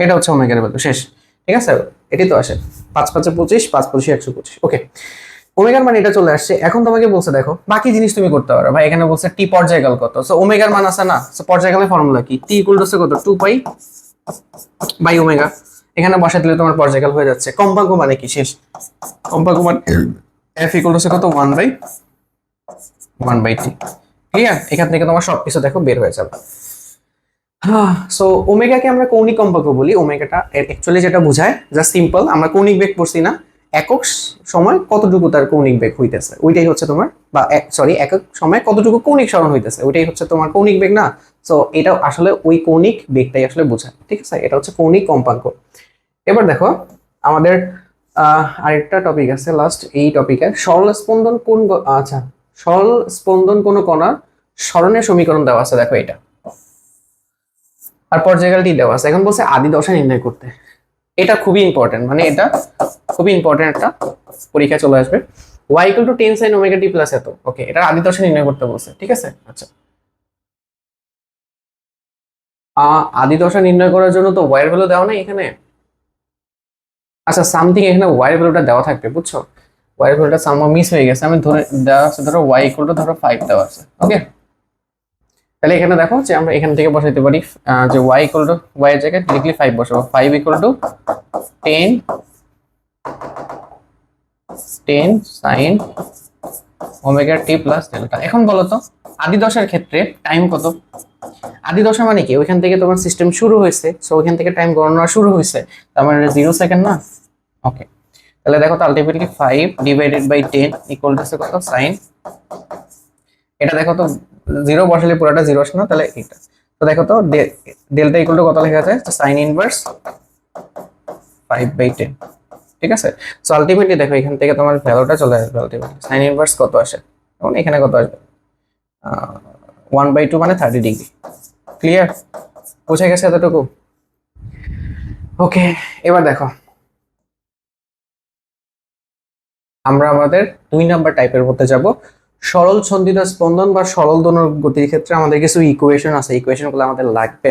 এটা হচ্ছে ওমেগার ভ্যালু, শেষ। ঠিক আছে, এটি তো আসে 5 5 25, 5 25 125। ওকে, ওমেগার মান এটা চলে আসছে। এখন তোমাকে বলছে দেখো বাকি জিনিস তুমি করতে পারো ভাই। এখানে বলছে টি পর্যায়কাল কত, সো ওমেগার মান আছে না, সো পর্যায়কালের ফর্মুলা কি, টি ইকুয়াল টু কত, 2 পাই বাই ওমেগা। এখানে বসাই দিলে তোমার পর্যায়কাল হয়ে যাচ্ছে। কম্পাঙ্ক মানে কি, শেষ। কম্পাঙ্ক মানে এফ ইকুয়াল টু কত, 1/1/t। ক্লিয়ার? এখান থেকে তোমার সবকিছু দেখো বের হয়ে যাবে। সো ওমেগাকে আমরা কৌণিক কম্পাঙ্ক বলি। ওমেগাটা অ্যাকচুয়ালি যেটা বোঝায়, জাস্ট সিম্পল, আমরা কৌণিক বেগ পড়ছি না, একক সময় কতটুকু তার কৌণিক বেগ হইতেছে ওইটাই হচ্ছে তোমার, বা সরি একক সময় কতটুকু কৌণিক সরণ হইতেছে ওইটাই হচ্ছে তোমার কৌণিক বেগ না। সো এটা আসলে ওই কৌণিক বেগটাই আসলে বোঝায়। ঠিক আছে, এটা হচ্ছে কৌণিক কম্পাঙ্ক। এবার দেখো আমাদের আরেকটা টপিক আছে লাস্ট এই টপিকে, সরল স্পন্দন কোন, আচ্ছা সরল স্পন্দন কোন কণার সরণের সমীকরণ দেওয়া আছে, দেখো এটা, আর পর্যায়কালটি দেওয়া আছে। এখন বলছে আদি দশা নির্ণয় করতে। এটা খুবই ইম্পর্টেন্ট, মানে এটা খুবই ইম্পর্টেন্ট একটা পরীক্ষা চলে আসবে। y = 10 sin omega t plus এত। ওকে, এটা আদি দশা নির্ণয় করতে বলছে। ঠিক আছে, আচ্ছা আদি দশা নির্ণয় করার জন্য তো y এর ভ্যালু দেওয়া নাই এখানে। আচ্ছা সামথিং এখানে y এর ভ্যালুটা দেওয়া থাকবে, বুঝছো? y এর ভ্যালুটা সামহাও মিস হয়ে গেছে। আমি ধরে দেওয়া আছে, ধরো y = ধরো 5 দেওয়া আছে। ওকে, তাহলে এখানে দেখো যে আমরা এখান থেকে বসাইতে পারি যে y এর জায়গায় লিখলে 5 বসাবো। 5 = 10 sin omega t plus delta. এখন বলো তো আদি দশার ক্ষেত্রে টাইম কত? আদি দশা মানে কি, ওইখান থেকে তোমার সিস্টেম শুরু হয়েছে, সো ওইখান থেকে টাইম গণনা শুরু হয়েছে, তার মানে 0 সেকেন্ড না। ওকে, তাহলে দেখো তো আলটিমেটলি 5 / 10 ইকুয়াল টু কত, sin, এটা দেখো তো 0 বসালে পুরোটা 0 আসে না, তাহলে এটা তো দেখো তো ডেল্টা ইকুয়াল টু কত লেখা যায়, sin ইনভার্স 5/10। ঠিক আছে, সো আলটিমেটলি দেখো এখান থেকে তোমার ভ্যালুটা চলে আসবে। আলটিমেটলি sin ইনভার্স কত আসে, এবং এখানে কত আসবে, 1/2 মানে 30 ডিগ্রি। ক্লিয়ার? বুঝে গেছে এতটুকু? ওকে, এবার দেখো আমরা আমাদের 2 নাম্বার টাইপের মধ্যে যাব। সরল ছন্দিত স্পন্দন বা সরল দোলন গতির ক্ষেত্রে আমাদের কিছু ইকুয়েশন আছে, ইকুয়েশনগুলো আমাদের লাগবে।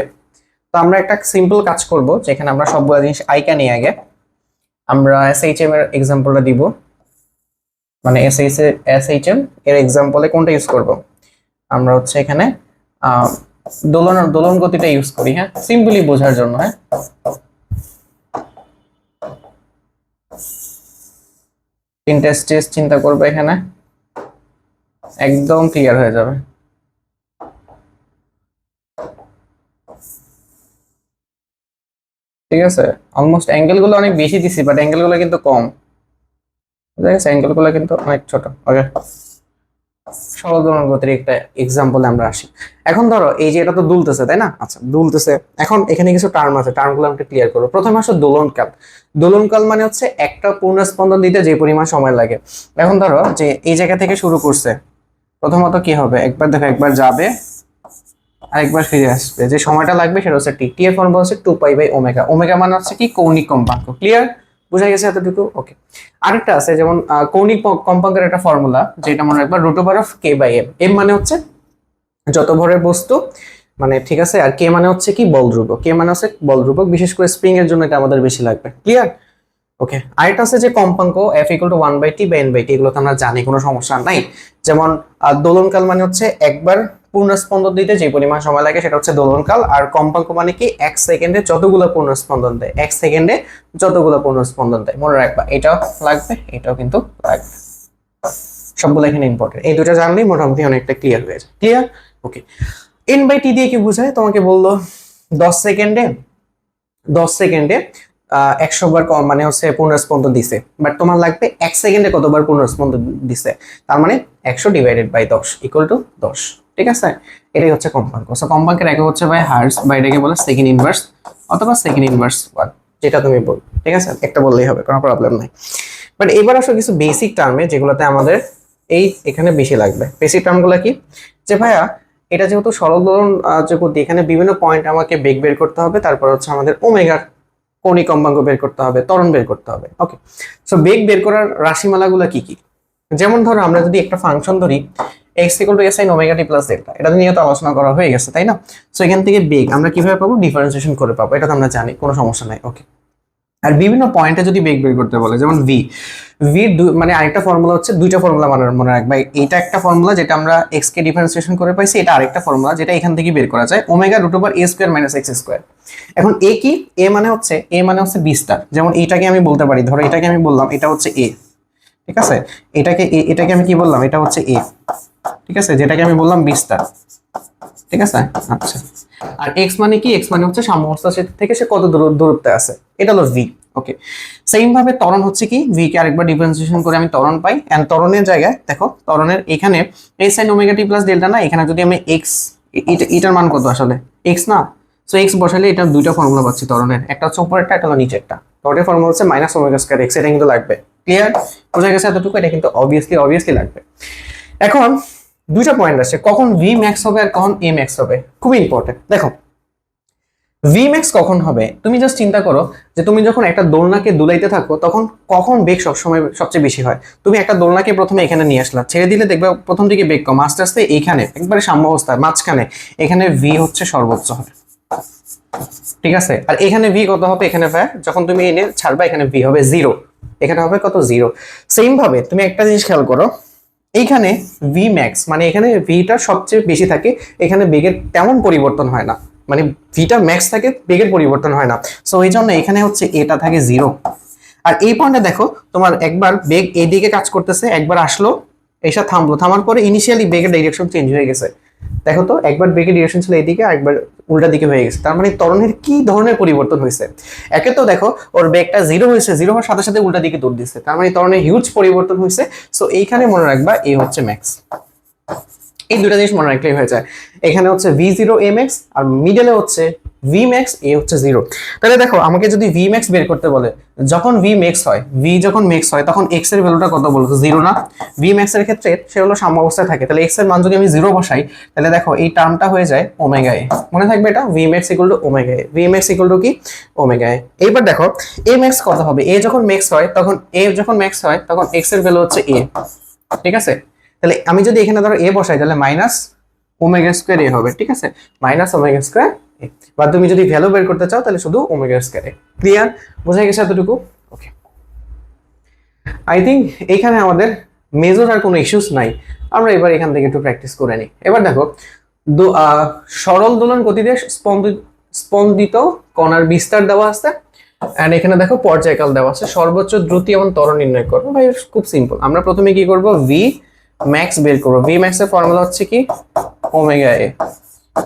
তো আমরা একটা সিম্পল কাজ করব, যেখানে আমরা সবগুলো জিনিস আইকা নিয়ে আগে আমরা এসএইচএম এর এক্সাম্পলটা দিব, মানে এসএইচএম এর এক্সাম্পলে কোনটা ইউজ করব, আমরা হচ্ছে এখানে দোলন গতিটা ইউজ করি। হ্যাঁ, সিম্পলি বোঝার জন্য। হ্যাঁ, তিনটা স্টেজ চিন্তা করবে, এখানে একদম ক্লিয়ার হয়ে যাবে। ঠিক আছে, অলমোস্ট অ্যাঙ্গেল গুলো অনেক বেশি দিছি, বাট অ্যাঙ্গেল গুলো কিন্তু কম। ঠিক আছে, অ্যাঙ্গেল গুলো কিন্তু অনেক ছোট। ওকে, সরল দোলন গতির একটা এক্সাম্পলে আমরা আসি। এখন ধরো এই যে এটা তো দুলতেছে, তাই না? আচ্ছা, দুলতেছে। এখন এখানে কিছু টার্ম আছে, টার্মগুলো আমরা ক্লিয়ার করবো। প্রথমে আসলে দোলনকাল। দোলনকাল মানে হচ্ছে একটা পূর্ণ স্পন্দন দিতে যে পরিমাণ সময় লাগে। এখন ধরো যে এই জায়গা থেকে শুরু করছে, প্রথমত কি হবে, একবার দেখো একবার যাবে আর একবার ফিরে আসবে, যে সময়টা লাগবে সেটা হচ্ছে টি। টি এর ফর্মুলা হচ্ছে 2π/ওমেগা। ওমেগা মানে হচ্ছে কি, কৌণিক কম্পাঙ্ক। ক্লিয়ার? বুঝা গেছে এতটুকু? ওকে, আরেকটা আছে যেমন কৌণিক কম্পাঙ্কের একটা ফর্মুলা, যেটা মনে রাখবা √k/m। এম মানে হচ্ছে যত ভরের বস্তু, মানে ঠিক আছে, আর কে মানে হচ্ছে কি, বল ধ্রুবক। কে মানে হচ্ছে বল ধ্রুবক, বিশেষ করে স্প্রিং এর জন্য এটা আমাদের বেশি লাগবে। ক্লিয়ার? ওকে, আরেকটা আছে যে কম্পাঙ্ক f = 1/t বা n/t, এগুলো তো আমরা জানি, কোনো সমস্যা নাই। যেমন দোলনকাল মানে হচ্ছে একবার পূর্ণ স্পন্দন দিতে যে পরিমাণ সময় লাগে সেটা হচ্ছে দোলনকাল। আর কম্পাঙ্ক মানে কি, 1 সেকেন্ডে যতগুলো পূর্ণ স্পন্দন দেয়, 1 সেকেন্ডে যতগুলো পূর্ণ স্পন্দন দেয়। মনে রাখবা, এটাও লাগবে, এটাও কিন্তু লাগবে। সবগুলো এখানে ইম্পর্টেন্ট। এই দুটো জানলেই মোটামুটি অনেকটা ক্লিয়ার হয়ে যায়। ক্লিয়ার? ওকে, n/t দিয়ে কি বোঝায়? তোমাকে বললো 10 সেকেন্ডে 100 বার মানে হচ্ছে পূর্ণ স্পন্দন দিছে, বাট তোমার লাগবে 1 সেকেন্ডে কতবার পূর্ণ স্পন্দন দিছে। তার মানে 100 ডিভাইডেড বাই 10 ইকুয়াল টু 10। ঠিক আছে, এটাই হচ্ছে কম্পাঙ্ক। সো কম্পাঙ্কের একক হচ্ছে ভাই হার্টজ, বা এটাকে বলে সেকেন্ড ইনভার্স অথবা সেকেন্ড ইনভার্স 1, যেটা তুমি বল। ঠিক আছে, একটা বললেই হবে, কোনো প্রবলেম নাই। বাট এবার আসলে কিছু বেসিক টার্মে যেগুলোতে আমাদের এখানে বেশি লাগবে। বেসিক টার্মগুলো কি, যে ভাইয়া এটা যেহেতু সরল দোলন গতি, এখানে বিভিন্ন পয়েন্ট আমাকে বেগ বের করতে হবে, তারপর হচ্ছে আমাদের ওমেগার কৌণিক কম্পাঙ্ক বের করতে হবে, ত্বরণ বের করতে হবে। ওকে, সো বেগ বের করার রাশিমালাগুলো কি কি? যেমন ধরো আমরা যদি একটা ফাংশন ধরি x = a sin omega t plus delta, এটা নিয়ে তো আলোচনা করা হয়ে গেছে, তাই না? সো এখান থেকে বেগ আমরা কিভাবে পাবো? ডিফারেন্সিয়েশন করে পাবো, এটা তো আমরা জানি, কোনো সমস্যা নাই। ওকে, আর বিভিন্ন পয়েন্টে যদি বেগ বের করতে বলে, যেমন v মানে আরেকটা ফর্মুলা হচ্ছে, দুইটা ফর্মুলা মনে রাখবা। এটা একটা ফর্মুলা যেটা আমরা x কে ডিফারেন্সিয়েশন করে পাইছি, এটা আরেকটা ফর্মুলা যেটা এখান থেকে বের করা যায়, omega root over a square minus x square. এখন a কি? a মানে হচ্ছে b স্টার। যেমন এটাকে আমি বলতে পারি, ধরো এটাকে আমি বললাম এটা হচ্ছে a, ঠিক আছে, এটাকে আমি কি বললাম? এটা হচ্ছে a, ঠিক আছে, যেটাকে আমি বললাম b স্টার। ঠিক আছে, আচ্ছা। আর x মানে কি? x মানে হচ্ছে সাম্যাবস্থা থেকে সে কত দূরত্বে আছে, এটা হলো v। ওকে, সেম ভাবে ত্বরণ হচ্ছে কি? v কে আরেকবার ডিফারেন্সিয়েশন করে আমি ত্বরণ পাই, এন্ড ত্বরণের জায়গায় দেখো, ত্বরণের এখানে a sin omega t plus delta না, এখানে যদি আমি x, এটার মান কত আসলে? x না, সো x বসালে এটা দুইটা ফর্মুলা পাচ্ছি ত্বরণের, একটা হচ্ছে উপরেরটা, একটা হলো নিচেরটা। ত্বরণের ফর্মুলা হচ্ছে মাইনাস ওমেগা স্কয়ার x, এটা কিন্তু লাগবে। ক্লিয়ার? বোঝা গেছে এতটুকু? এটা কিন্তু অবভিয়াসলি লাগবে। এখন দুইটা পয়েন্ট আছে, কখন v max হবে আর কখন a max হবে, খুব ইম্পর্টেন্ট। দেখো v max কখন হবে, তুমি জাস্ট চিন্তা করো যে তুমি যখন একটা দোলনাকে দুলাইতে থাকো, তখন কখন বেগ সবসময় সবচেয়ে বেশি হয়? তুমি একটা দোলনাকে প্রথমে এখানে নিয়ে আসলা, ছেড়ে দিলে দেখবে প্রথম দিকে বেগ কম, আস্তে আস্তে এইখানে একবারে সাম্যাবস্থায় মাঝখানে এখানে v হচ্ছে সর্বোচ্চ হবে। ঠিক আছে, আর এখানে v কত হবে? এখানে ভাই যখন তুমি এনে ছাড়বা, এখানে v হবে 0, এখানে হবে কত? 0। সেম ভাবে তুমি একটা জিনিস খেয়াল করো, এইখানে v max মানে এখানে vটা সবচেয়ে বেশি থাকে, এখানে বেগের তেমন পরিবর্তন হয় না, মানে vটা ম্যাক্স থাকে, বেগের পরিবর্তন হয় না। সো এই জন্য এখানে হচ্ছে এটা থাকে 0। আর এই পয়েন্টে দেখো, তোমার একবার বেগ এইদিকে কাজ করতেছে, একবার আসলো, এসে থামলো, থামার পরে ইনিশিয়ালি বেগের ডাইরেকশন চেঞ্জ হয়ে গেছে। দেখো তো, একবার বেগের ডিরেকশন ছিল এইদিকে, একবার উল্টা দিকে হয়ে গেছে। তার মানে ত্বরণের কি ধরনের পরিবর্তন হয়েছে? একে তো দেখো ওর বেগটা 0 হয়েছে, 0 হওয়ার সাথে সাথে উল্টা দিকে দৌড় দিচ্ছে, তার মানে ত্বরণের হিউজ পরিবর্তন হয়েছে। সো এইখানে মনে রাখবা এ হচ্ছে ম্যাক্স। এই দুটো জিনিস মনে রাখলেই হয়ে যায়। এখানে হচ্ছে v0 a max, আর মিডলে হচ্ছে v max, a হচ্ছে 0। তাহলে দেখো আমাকে যদি v max বের করতে বলে, যখন v max হয়, যখন max হয়, তখন x এর ভ্যালুটা কত বলতো? 0 না? v max এর ক্ষেত্রে সে হলো সাম্যাবস্থায় থাকে, তাহলে x এর মান যদি আমি 0 বসাই, তাহলে দেখো এই টার্মটা হয়ে যায় ওমেগা a। মনে থাকবে এটা, v max = omega a, v max = কি? Omega a। এইবার দেখো a max কত হবে? a যখন max হয়, তখন x এর ভ্যালু হচ্ছে a। ঠিক আছে, তাহলে আমি যদি এখানে ধরো a বসাই, তাহলে মাইনাস ওমেগা স্কয়ার a হবে। ঠিক আছে, মাইনাস ওমেগা স্কয়ার a। বা তুমি যদি ভ্যালু বের করতে চাও, তাহলে শুধু ওমেগা স্কয়ার a। ক্লিয়ার? বোঝা গেছে এতটুকু? ওকে, আই থিঙ্ক এখানে আমাদের মেজর আর কোনো ইস্যুস নাই। আমরা এবার এখান থেকে একটু প্র্যাকটিস করে নিই। এবার দেখো, সরল দোলন গতিতে স্পন্দিত কণার বিস্তার দেওয়া আছে, এন্ড এখানে দেখো পর্যায়কাল দেওয়া আছে, সর্বোচ্চ দ্রুতি এবং ত্বরণ নির্ণয় করবো। ভাই খুব সিম্পল, আমরা প্রথমে কি করব? v max বের করবো। v max এর ফর্মুলা হচ্ছে কি? Omega a।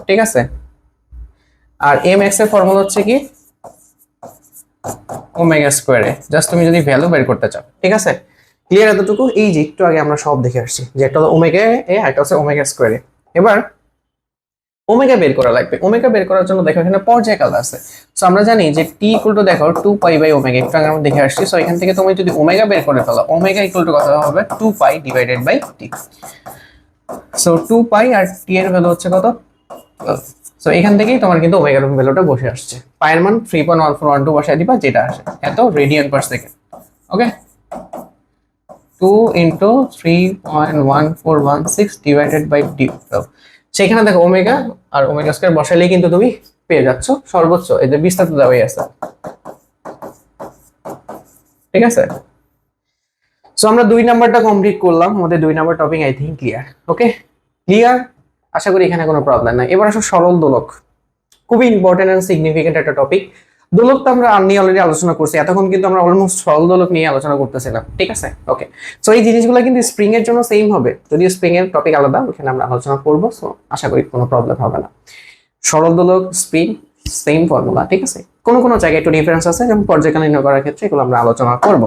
ঠিক আছে, আর a max এর ফর্মুলা হচ্ছে কি? Omega square a। জাস্ট তুমি যদি ভ্যালু বের করতে চাও। ঠিক আছে, ক্লিয়ার এতটুকু? এই যে একটু আগে আমরা সব দেখে আসছি, যে একটা হলো ওমেগা a, আর একটা হচ্ছে ওমেগা স্কয়ার a। এবার ওমেগা বের করা লাগবে। ওমেগা বের করার জন্য দেখো এখানে পর্যায়কাল আছে। সো আমরা জানি যে t = দেখো 2 পাই বাই ওমেগা, একটু আগে আমরা দেখে আসছি। সো এখান থেকে তুমি যদি ওমেগা বের করে ফেলো, ওমেগা = কত হবে? 2 pi divided by t। So 2 pi আর t এর ভ্যালু হচ্ছে কত? সো এখান থেকেই তোমার কিন্তু ওমেগার ভ্যালুটা বসে আসছে। পাই এর মান 3.1412 বসায় দিবা, যেটা আসে এত radian per second. Okay, 2 × 3.1416 divided by t। সেখানে দেখো ওমেগা আর ওমেগা স্কয়ার বসাইলেই কিন্তু তুমি পেয়ে যাচ্ছ সর্বোচ্চ, এই যে বিস্তারিত দেওয়াই আছে। ঠিক আছে, সো আমরা 2 নাম্বারটা কমপ্লিট করলাম, আমাদের 2 number topic I think clear. Okay, clear? আশা করি এখানে কোনো প্রবলেম নাই। এবার আসো সরল দোলক, খুবই ইম্পর্টেন্ট এন্ড সিগনিফিকেন্ট একটা টপিক। দোলক তো আমরা নিয়ে অলরেডি আলোচনা করছি, এতক্ষণ কিন্তু আমরা অলমোস্ট সরল দোলক নিয়ে আলোচনা করতেছিলাম। ঠিক আছে, ওকে। সো এই জিনিসগুলো কিন্তু স্প্রিং এর জন্য সেম হবে, যদিও স্প্রিং এর টপিক আলাদা, ওখানে আমরা আলোচনা করবো। সো আশা করি কোনো প্রবলেম হবে না। সরল দোলক, স্প্রিং, সেম ফর্মুলা। ঠিক আছে, কোনো জায়গায় একটু ডিফারেন্স আছে, যেমন পর্যায়কাল নির্ণয় করার ক্ষেত্রে এগুলো আমরা আলোচনা করব।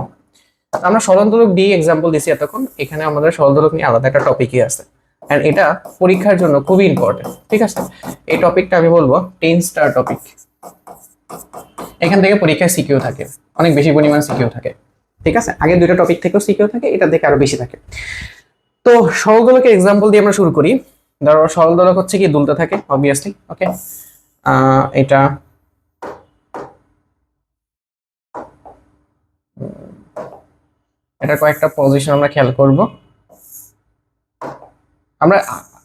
আমরা সরল দোলক দিয়ে এক্সাম্পল দিছি এতক্ষণ, এখানে আমাদের সরল দোলক নিয়ে আলাদা একটা টপিকই আছে, এন্ড এটা পরীক্ষার জন্য খুবই ইম্পর্টেন্ট, ঠিক আছে। এই টপিকটা আমি বলবো 10 স্টার টপিক। এখান থেকে পরীক্ষায় সিকিউ থাকে, অনেক বেশি পরিমাণ সিকিউ থাকে, ঠিক আছে। আগে দুইটা টপিক থেকেও সিকিউ থাকে, এটা দেখে আরো বেশি থাকে। তো সরল দোলকের এক্সাম্পল দিয়ে আমরা শুরু করি। ধরো সরল দোলক হচ্ছে কি দুলতে থাকে অবভিয়াসলি, ওকে। এটা এটা কয়েকটা পজিশন আমরা খেয়াল করব। আমরা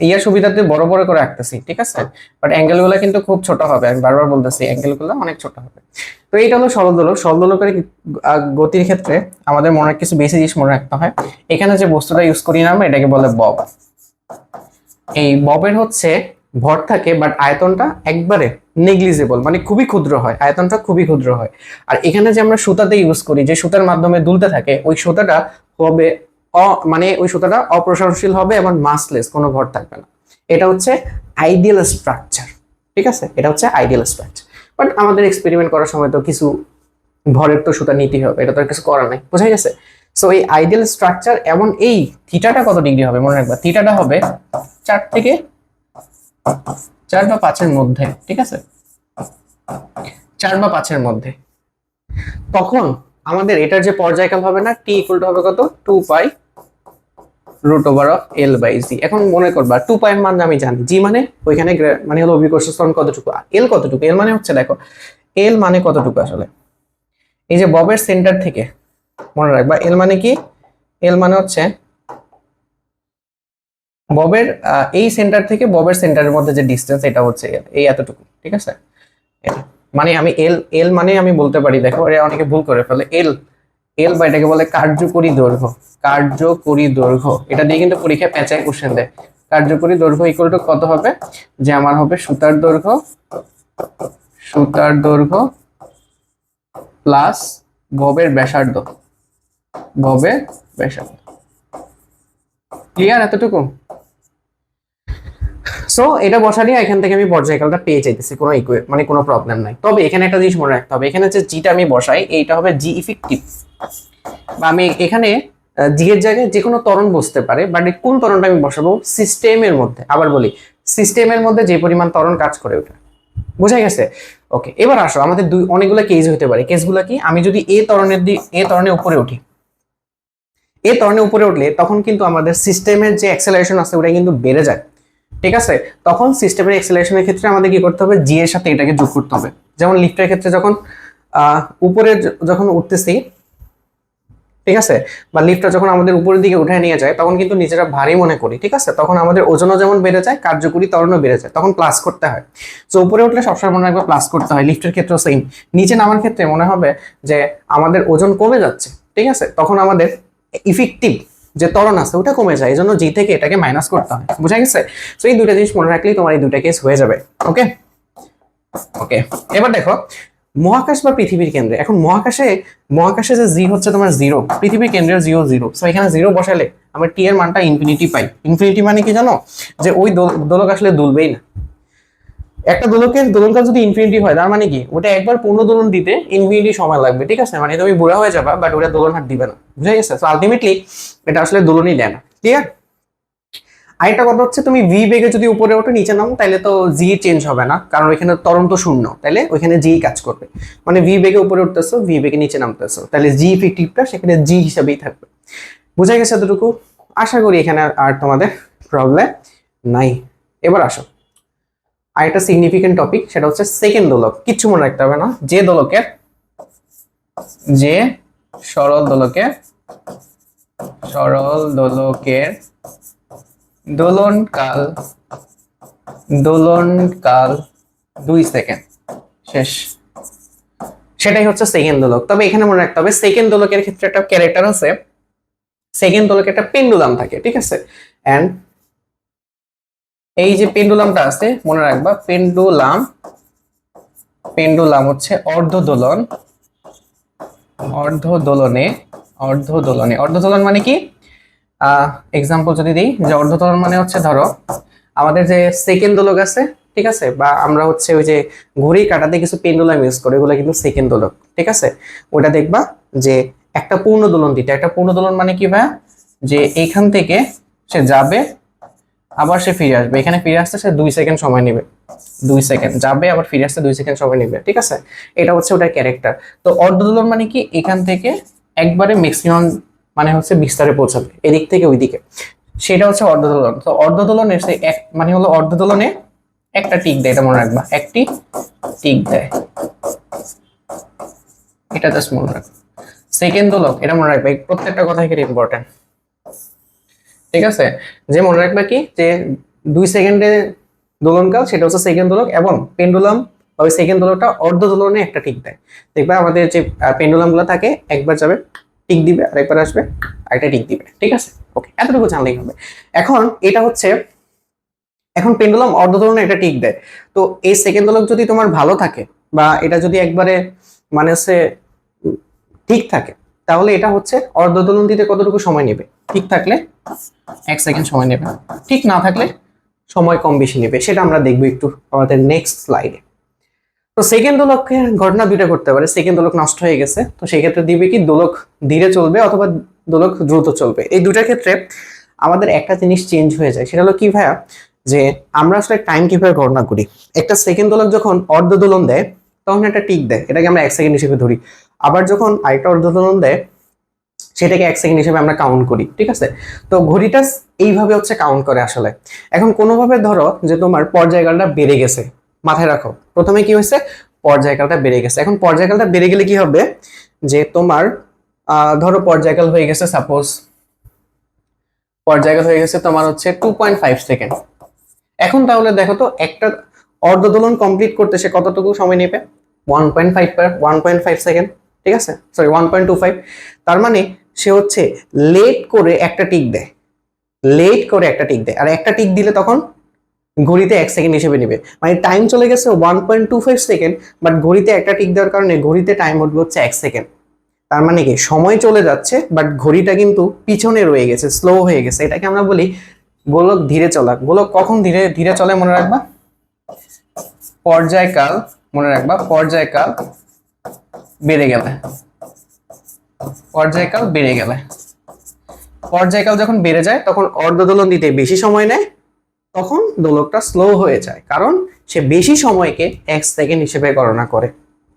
ইয়ার সুবিধাতে বড় বড় করে আঁকতেছি, ঠিক আছে, বাট অ্যাঙ্গেল গুলো কিন্তু খুব ছোট হবে, আমি বারবার বলতেছি অ্যাঙ্গেল গুলো অনেক ছোট হবে। তো এইটা হলো সরল দোলক। সরল দোলকের গতির ক্ষেত্রে আমাদের মনে কিছু বেশি জিনিস মনে রাখতে হয়। এখানে যে বস্তুটা ইউজ করি না আমরা, এটাকে বলে বব। এই ববের হচ্ছে ভর থাকে, বাট আয়তনটা একবারে নেগলিজেবল, মানে খুবই ক্ষুদ্র হয়, আয়তনটা খুবই ক্ষুদ্র হয়। আর এখানে যে আমরা সুতাতে ইউজ করি, যে সুতার মাধ্যমে দুলতে থাকে, ওই সুতাটা হবে মানে ওই সুতাটা অপ্রসারণশীল হবে এবং মাসলেস, কোনো ভর থাকবে না। এটা হচ্ছে আইডিয়াল স্ট্রাকচার, ঠিক আছে, এটা হচ্ছে আইডিয়াল স্ট্রাকচার। বাট আমাদের এক্সপেরিমেন্ট করার সময় তো কিছু ভরের তো সুতা নিতেই হবে, এটা তো আর কিছু করার নাই, বোঝা গেছে। সো এই আইডিয়াল স্ট্রাকচার, এমন এই থিটাটা কত ডিগ্রি হবে মনে রাখবা, থিটাটা হবে 4 থেকে 4 বা 5-এর মধ্যে, ঠিক আছে, 4 বা 5-এর মধ্যে। তখন আমাদের এটার যে পর্যায়কাল হবে না, টি ইকুয়াল টু হবে কত, 2 pi root over of L by G. এখন মনে করবা 2 পাই এর মান আমি জানি, জি মানে ওইখানে মানে হলো অভিকর্ষ ত্বরণ কতটুকু, এল কতটুকু, এল মানে হচ্ছে দেখো এল মানে কতটুকু আসলে, এই যে ববের সেন্টার থেকে মনে রাখবা এল মানে কি, এল মানে হচ্ছে ববের এই সেন্টার থেকে ববের সেন্টারের মধ্যে যে ডিসটেন্স, এটা হচ্ছে এই এতটুকু, ঠিক আছে। মানে আমি এল এল মানে আমি বলতে পারি, দেখো এটা অনেকে ভুল করে ফেলে, এল এল বা এটাকে বলে কার্যকরী দৈর্ঘ্য। কার্যকরী দৈর্ঘ্য, এটা দিয়ে কিন্তু পরীক্ষায় পেঁচায় কোশ্চেন দেয়। কার্যকরী দৈর্ঘ্য ইকুয়াল টু কত হবে, যে আমার হবে সুতার দৈর্ঘ্য, সুতার দৈর্ঘ্য প্লাস ববের ব্যাসার্ধ, ববের ব্যাসার্ধ। ক্লিয়ার এতটুকু? সো এটা বসালে এখান থেকে আমি পর্যায়কালটা পেয়ে যাইতেছি, কোনো মানে কোনো প্রবলেম নাই। তবে এখানে একটা জিনিস মনে রাখতে হবে, এখানে যে জিটা আমি বসাই এইটা হবে জি ইফেক্টিভ, বা আমি এখানে জি এর জায়গায় যে কোনো ত্বরণ বসতে পারে, বাট কোন ত্বরণটা আমি বসাবো, সিস্টেমের মধ্যে। আবার বলি, সিস্টেমের মধ্যে যে পরিমাণ ত্বরণ কাজ করে ওটা, বোঝা গেছে? ওকে, এবার আসো আমাদের অনেকগুলো কেস হতে পারে। কেসগুলো কি, আমি যদি এ ত্বরণের উপরে উঠি, এ ত্বরণের উপরে উঠলে তখন কিন্তু আমাদের সিস্টেমের যে অ্যাক্সেলারেশন আছে ওটা কিন্তু বেড়ে যায়, ঠিক আছে। তখন সিস্টেমের অ্যাক্সেলারেশনের ক্ষেত্রে আমাদের কি করতে হবে, জি এর সাথে এটাকে যোগ করতে হবে। যেমন লিফটের ক্ষেত্রে যখন উপরে যখন উঠতেছি, ঠিক আছে, বা লিফটটা যখন আমাদের উপরের দিকে উঠায় নিয়ে যায়, তখন কিন্তু নিজেরা ভারী মনে করি, ঠিক আছে। তখন আমাদের ওজনও যেমন বেড়ে যায়, কার্যকরী ত্বরণও বেড়ে যায়, তখন প্লাস করতে হয়। তো উপরে উঠলে সবসময় মনে রাখবে প্লাস করতে হয়। লিফটের ক্ষেত্রেও সেম। নিচে নামার ক্ষেত্রে মনে হবে যে আমাদের ওজন কমে যাচ্ছে, ঠিক আছে, তখন আমাদের ইফেক্টিভ যে ত্বরণ আছে ওটা কমে যায়, এই জন্য জি থেকে এটাকে মাইনাস করতে হয়, বুঝা গেছে? তো এই দুইটা জিনিস মনে রাখলেই তোমার এই দুইটা কেস হয়ে যাবে। ওকে ওকে, এবার দেখো মহাকাশ বা পৃথিবীর কেন্দ্রে। এখন মহাকাশে যে জি হচ্ছে তোমার 0, পৃথিবীর কেন্দ্রের জিও 0। সো এখানে 0 বসালে আমরা টি এর মানটা ইনফিনিটি পাই। ইনফিনিটি মানে কি জানো, যে ওই দোলক আসলে দুলবেই না। একটা দোলকের দোলনকাল যদি ইনফিনিটি হয়, তার মানে কি ওটা একবার পূর্ণ দোলন দিতে ইনফিনিটি সময় লাগবে, ঠিক আছে। মানে তুমি বুড়া হয়ে যাবা, বাট ওটা দোলন হাত দিবে না, বুঝা গেছে? তো আলটিমেটলি এটা আসলে দোলনই দেয় না, ক্লিয়ার? আরেকটা কথা হচ্ছে, তুমি ভি বেগে যদি উপরে ওঠো নিচে নামো, তাহলে তো জি চেঞ্জ হবে না, কারণ ওইখানে ত্বরণ তো শূন্য, তাহলে ওইখানে জি কাজ করবে। মানে ভি বেগে উপরে উঠতেছো, ভি বেগে নিচে নামতেছো, তাহলে জি ইফেক্টিভটা সেখানে জি হিসাবেই থাকবে। বুঝা গেছে এতটুকু? আশা করি এখানে আর তোমাদের প্রবলেম নাই। এবার আসো আরেকটা সিগনিফিকেন্ট টপিক, সেটা হচ্ছে সেকেন্ড দোলক। কিচ্ছু মনে রাখতে হবে না, যে সরল দোলকের দোলনকাল 2 সেকেন্ড শেষ, সেটাই হচ্ছে সেকেন্ড দোলক। তবে এখানে মনে রাখতে হবে সেকেন্ড দোলকের ক্ষেত্রে একটা ক্যারেক্টার আছে, সেকেন্ড দোলকে একটা পেন্ডুলাম থাকে, ঠিক আছে। এন্ড এই যে পেন্ডুলামটা আছে মনে রাখবা, পেন্ডুলাম হচ্ছে অর্ধদোলন মানে কি, এক্সাম্পল যদি দিই, যে অর্ধদোলন মানে হচ্ছে ধরো আমাদের যে সেকেন্ড দোলক আছে, ঠিক আছে, বা আমরা হচ্ছে ওই যে ঘড়ি কাটাতে কিছু পেন্ডুলাম ইউজ করি, ওগুলো কিন্তু সেকেন্ড দোলক, ঠিক আছে। ওটা দেখবা যে একটা পূর্ণ দোলন দিতে। একটা পূর্ণ দোলন মানে কি ভাইয়া, যে এইখান থেকে সে যাবে আবার সে ফিরে আসবে, এখানে ফিরে আসতে সে 2 সেকেন্ড সময় নেবে, 2 সেকেন্ড যাবে আবার ফিরে আসতে 2 সেকেন্ড সময় নেবে, ঠিক আছে। এটা হচ্ছে ওটার ক্যারেক্টার। তো অর্ধ দোলন মানে কি, এখান থেকে একবারে ম্যাক্সিমাম মানে হচ্ছে বিস্তারে পৌঁছাবে এদিক থেকে ওইদিকে, সেটা হচ্ছে অর্ধ দোলন। তো অর্ধ দোলনের সে এক মানে হলো অর্ধ দোলনে একটা টিক দেয়, এটা মনে রাখবা, একটি টিক দেয়, এটা জাস্ট মনে রাখবা। সেকেন্ড দোলক, এটা মনে রাখবে, প্রত্যেকটা কথা এখানে ইম্পর্টেন্ট, ঠিক আছে। যে মনে রাখবে কি, যে 2 সেকেন্ডে দোলনকাল, সেটা হচ্ছে সেকেন্ড দোলক, এবং পেন্ডুলাম ওই সেকেন্ড দোলকটা অর্ধ দোলনে একটা টিক দেয়। দেখবে আমাদের যে পেন্ডুলাম গুলো থাকে, একবার যাবে টিক দিবে, আরেকবার আসবে আরেকটা টিক দিবে, ঠিক আছে। ওকে, এতটুকু জানলেই হবে। এখন এটা হচ্ছে, এখন পেন্ডুলাম অর্ধ দোলনে একটা টিক দেয়। তো এই সেকেন্ড দোলক যদি তোমার ভালো থাকে, বা এটা যদি একবারে মানে হচ্ছে ঠিক থাকে, তাহলে এটা হচ্ছে অর্ধ দোলন দিতে কতটুকু সময় নেবে, ঠিক থাকলে 1 সেকেন্ড সময় নেবে, ঠিক না থাকলে সময় কম বেশি নেবে, সেটা আমরা দেখবো একটু আমাদের নেক্সট স্লাইডে। তো সেকেন্ড দোলকে ঘটনা দুইটা করতে পারে, সেকেন্ড দোলক নষ্ট হয়ে গেছে, তো সেই ক্ষেত্রে দিবে কি, দোলক ধীরে চলবে অথবা দোলক দ্রুত চলবে। এই দুটার ক্ষেত্রে আমাদের একটা জিনিস চেঞ্জ হয়ে যায়, সেটা হলো কি ভাইয়া, যে আমরা আসলে টাইম কিভাবে গণনা করি। একটা সেকেন্ড দোলক যখন অর্ধ দোলন দেয়, তখন একটা টিক দেয়, এটাকে আমরা 1 সেকেন্ড হিসেবে ধরি। আবার যখন আরেকটা অর্ধ দোলন দেয়, সেটাকে 1 সেকেন্ড হিসেবে আমরা কাউন্ট করি, ঠিক আছে। তো ঘড়িটা এইভাবে হচ্ছে কাউন্ট করে আসলে। এখন কোনোভাবে ধরো যে তোমার পর্যায়কালটা বেড়ে গেছে, মাথায় রাখো, প্রথমে কি হয়েছে, পর্যায়কালটা বেড়ে গেছে। এখন পর্যায়কালটা বেড়ে গেলে কি হবে, যে তোমার ধরো পর্যায়কাল হয়ে গেছে, সাপোজ পর্যায়কাল হয়ে গেছে তোমার হচ্ছে 2.5 সেকেন্ড। এখন তাহলে দেখো তো, একটা অর্ধ দোলন কমপ্লিট করতে সে কতটুকু সময় নেবে, 1.5 সেকেন্ড, ঠিক আছে, সরি 1.25। তার মানে সে হচ্ছে লেট করে একটা টিক দেয়, লেট করে একটা টিক দেয়, আর একটা টিক দিলে তখন ঘড়িতে 1 সেকেন্ড হিসেবে নেবে, মানে টাইম চলে গেছে 1.25 সেকেন্ড, বাট ঘড়িতে একটা টিক দেওয়ার কারণে ঘড়িতে টাইম উঠবে হচ্ছে 1 সেকেন্ড। তার মানে কি, সময় চলে যাচ্ছে বাট ঘড়িটা কিন্তু পিছনে রয়ে গেছে, স্লো হয়ে গেছে। এটাকে আমরা বলি গোলক ধীরে চলা। গোলক কখন ধীরে ধীরে চলে মনে রাখবা, পর্যায়কাল, মনে রাখবা পর্যায়কাল বেড়ে গেলে, পর্যায়কাল বেড়ে গেলে, পর্যায়কাল যখন বেড়ে যায় তখন অর্ধ দোলন দিতে বেশি সময় নেয়, তখন দোলকটা স্লো হয়ে যায়, কারণ সে বেশি সময়কে 1 সেকেন্ড হিসেবে গণনা করে।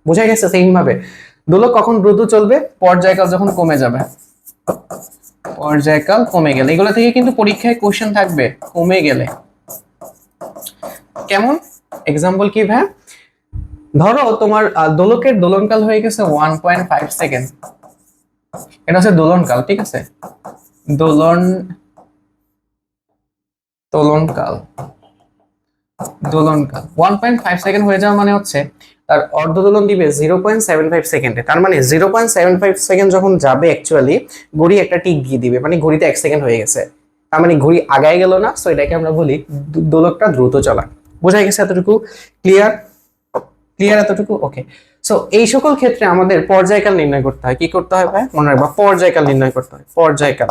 বোঝা গেছে? সেম ভাবে দোলক কখন দ্রুত চলবে, পর্যায়কাল যখন কমে যাবে, পর্যায়কাল কমে গেলে। এগুলো থেকে কিন্তু পরীক্ষায় কোশ্চেন থাকবে, কমে গেলে কেমন, এক্সাম্পল কি ভাই, ধরো তোমার দোলকের দোলনকাল হয়ে গেছে 1.5 সেকেন্ড, এটা হচ্ছে দোলনকাল, ঠিক আছে, দোলনকাল 1.5 সেকেন্ড হয়ে যাওয়া মানে হচ্ছে তার অর্ধ দোলন দিবে 0.75 সেকেন্ডে। তার মানে 0.75 সেকেন্ড যখন যাবে অ্যাকচুয়ালি ঘড়ি একটা টিক দিয়ে দিবে, মানে ঘড়িতে 1 সেকেন্ড হয়ে গেছে, তার মানে ঘড়ি আগায় গেল না, সো এটাকে আমরা বলি দোলকটা দ্রুত চলা। বোঝা গেছে এতটুকু? ক্লিয়ার? ক্লিয়ার এতটুকু? ওকে। সো এই সকল ক্ষেত্রে আমাদের পর্যায়কাল নির্ণয় করতে হয়। কি করতে হয় ভাই? মনে রাখবা, পর্যায়কাল নির্ণয় করতে হয়, পর্যায়কাল।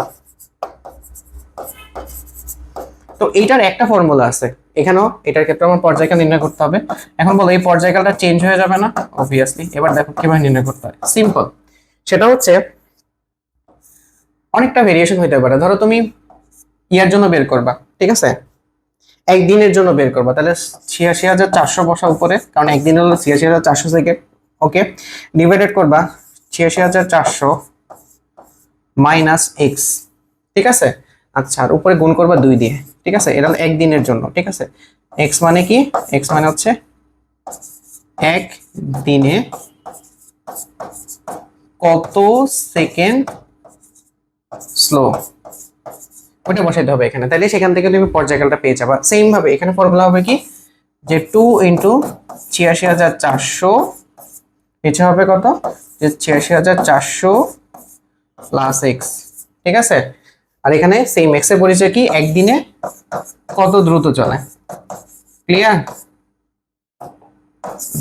তো এইটার একটা ফর্মুলা আছে, এখানেও এটার ক্ষেত্রে আমার পর্যায়কাল নির্ণয় করতে হবে। এখন বলো, এই পর্যায়কালটা চেঞ্জ হয়ে যাবে না? অবভিয়াসলি। এবার দেখো কিভাবে নির্ণয় করতে হয়, সিম্পল। সেটা হচ্ছে অনেকটা ভেরিয়েশন হইতে পারে। ধরো তুমি ইয়ার জন্য বের করবা, ঠিক আছে, একদিনের জন্য বের করবা, তাহলে 86,400 বসা উপরে, কারণ একদিন হলো 86,400 সেকেন্ড। ওকে, ডিভাইডেড করবা 86,400 মাইনাস এক্স, ঠিক আছে। আচ্ছা, আর উপরে গুণ করবা 2 দিয়ে, ঠিক আছে। এটা একদিনের জন্য, ঠিক আছে। এক্স মানে কি? এক্স মানে হচ্ছে এক দিনে কত সেকেন্ড স্লো, ওটা বসাইতে হবে এখানে, তাহলে সেখান থেকে তুমি পর্যায়কালটা পেয়ে যাবা। সেম ভাবে এখানে ফর্মুলা হবে কি, যে 2 ইন্টু 86,400, এটা হবে কত, যে 86,400 প্লাস এক্স, ঠিক আছে। আর এখানে সেম এক্স এর পরিচয় কি, একদিনে কত দ্রুত চলে। ক্লিয়ার?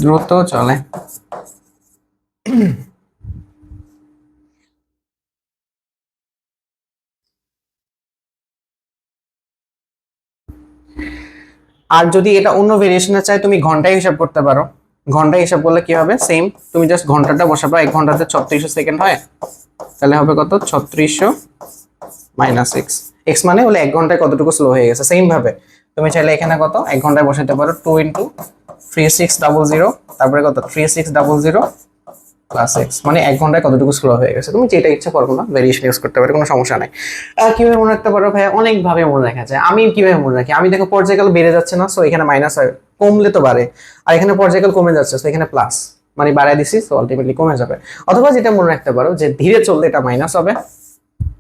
দ্রুত চলে। আর যদি এটা অন্য ভেরিয়েশনে চাই, তুমি ঘন্টায় হিসাব করতে পারো। ঘন্টায় হিসাব করলে কি হবে, সেম, তুমি জাস্ট ঘন্টাটা বসাবা, 1 ঘন্টাতে 3600 সেকেন্ড হয়, তাহলে হবে কত 3600 মাইনাস এক্স। এক্স মানে হলে 1 ঘন্টায় কতটুকু স্লো হয়ে গেছে। সেম ভাবে তুমি চাইলে এখানে কত 1 ঘন্টায় বসাতে পারো 2 ইন্টু 3600, তারপরে কত 3600 প্লাস এক্স, মানে 1 ঘন্টায় কতটুকু স্লো হয়ে গেছে। তুমি যেটা ইচ্ছা ফর্মুলা ভেরিয়েশন ইউজ করতে পারো, কোনো সমস্যা নাই। কিভাবে মনে রাখতে পারো ভাইয়া? অনেক ভাবে মনে রাখা যায়। আমি কিভাবে মনে রাখি, আমি দেখো পর্যায়কাল বেড়ে যাচ্ছে না, সো এখানে মাইনাস হয়, কমলে তো বাড়ে, আর এখানে পর্যায়কাল কমে যাচ্ছে, সো এখানে প্লাস, মানে বাড়ায় দিছি, সো আলটিমেটলি কমে যাবে। অথবা যেটা মনে রাখতে পারো যে ধীরে চললে এটা মাইনাস হবে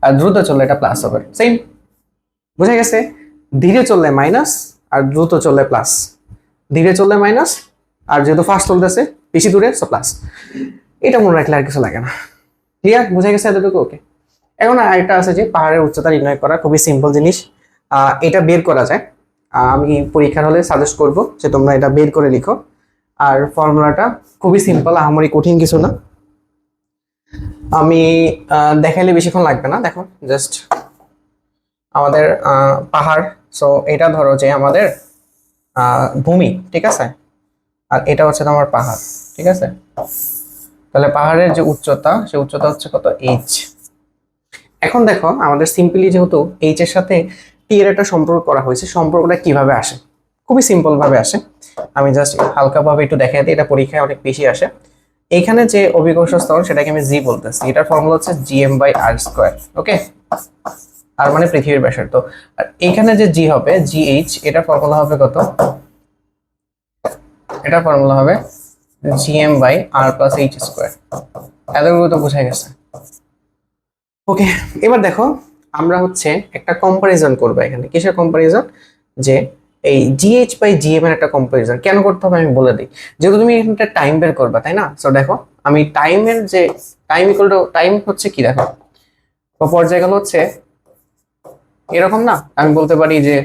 আর দ্রুত চললে এটা প্লাস হবে। সেম, বুঝা গেছে? ধীরে চললে মাইনাস আর দ্রুত চললে প্লাস, ধীরে চললে মাইনাস আর যেহেতু ফাস্ট চলতেছে বেশি দূরে, সো প্লাস। এটা মনে রাখলে আর কিছু লাগে না। ক্লিয়ার? বুঝা গেছে এতটুকু? ওকে। এখন আরেকটা আছে যে পাহাড়ের উচ্চতা নির্ণয় করা, খুবই সিম্পল জিনিস। এটা বের করা যায়। আমি পরীক্ষার হলে সাজেস্ট করব যে তোমরা এটা বের করে লিখো। আর ফর্মুলাটা খুবই সিম্পল, আহামরি কঠিন কিছু না। আমি দেখাইলে বেশিক্ষণ লাগবে না। দেখো জাস্ট আমাদের পাহাড়, সো এটা ধরো যে আমাদের ভূমি, ঠিক আছে, আর এটা হচ্ছে তোমার পাহাড়, ঠিক আছে। তাহলে পাহাড়ের যে উচ্চতা, সে উচ্চতা হচ্ছে কত এইচ। এখন দেখো আমাদের সিম্পলি যেহেতু এইচ এর সাথে টি এর একটা সম্পর্ক করা হয়েছে, সম্পর্কটা কিভাবে আসে? খুবই সিম্পল ভাবে আসে। আমি জাস্ট হালকা ভাবে একটু দেখাই দিই, এটা পরীক্ষায় অনেক বেশি আসে। এইখানে যে অভিকর্ষ স্তরণ সেটাকে আমি জি বলতেছি, এটার ফর্মুলা হচ্ছে জিএম বাই আর স্কোয়ার। ওকে, আর মানে পৃথিবীর ব্যাসার্ধ। আর এখানে যে জি হবে জিএইচ, এটার ফর্মুলা হবে কত? এটার ফর্মুলা হবে GM by R plus H square. এতগুলো তো বোঝা গেছে। ওকে, এবার দেখো আমরা হচ্ছে একটা কম্পারিজন করবো এখানে। কিসের কম্পারিজন? যে এই জিএইচ বাই জিএম এর একটা কম্পারিজন কেন করতে হবে আমি বলে দিই। যেহেতু তুমি এখানটা টাইম বের করবা, তাই না? সো দেখো আমি টাইমের যে টাইম ইকুয়াল টু টাইম হচ্ছে কি, দেখো পর্যায়কাল হচ্ছে এরকম না, আমি বলতে পারি যে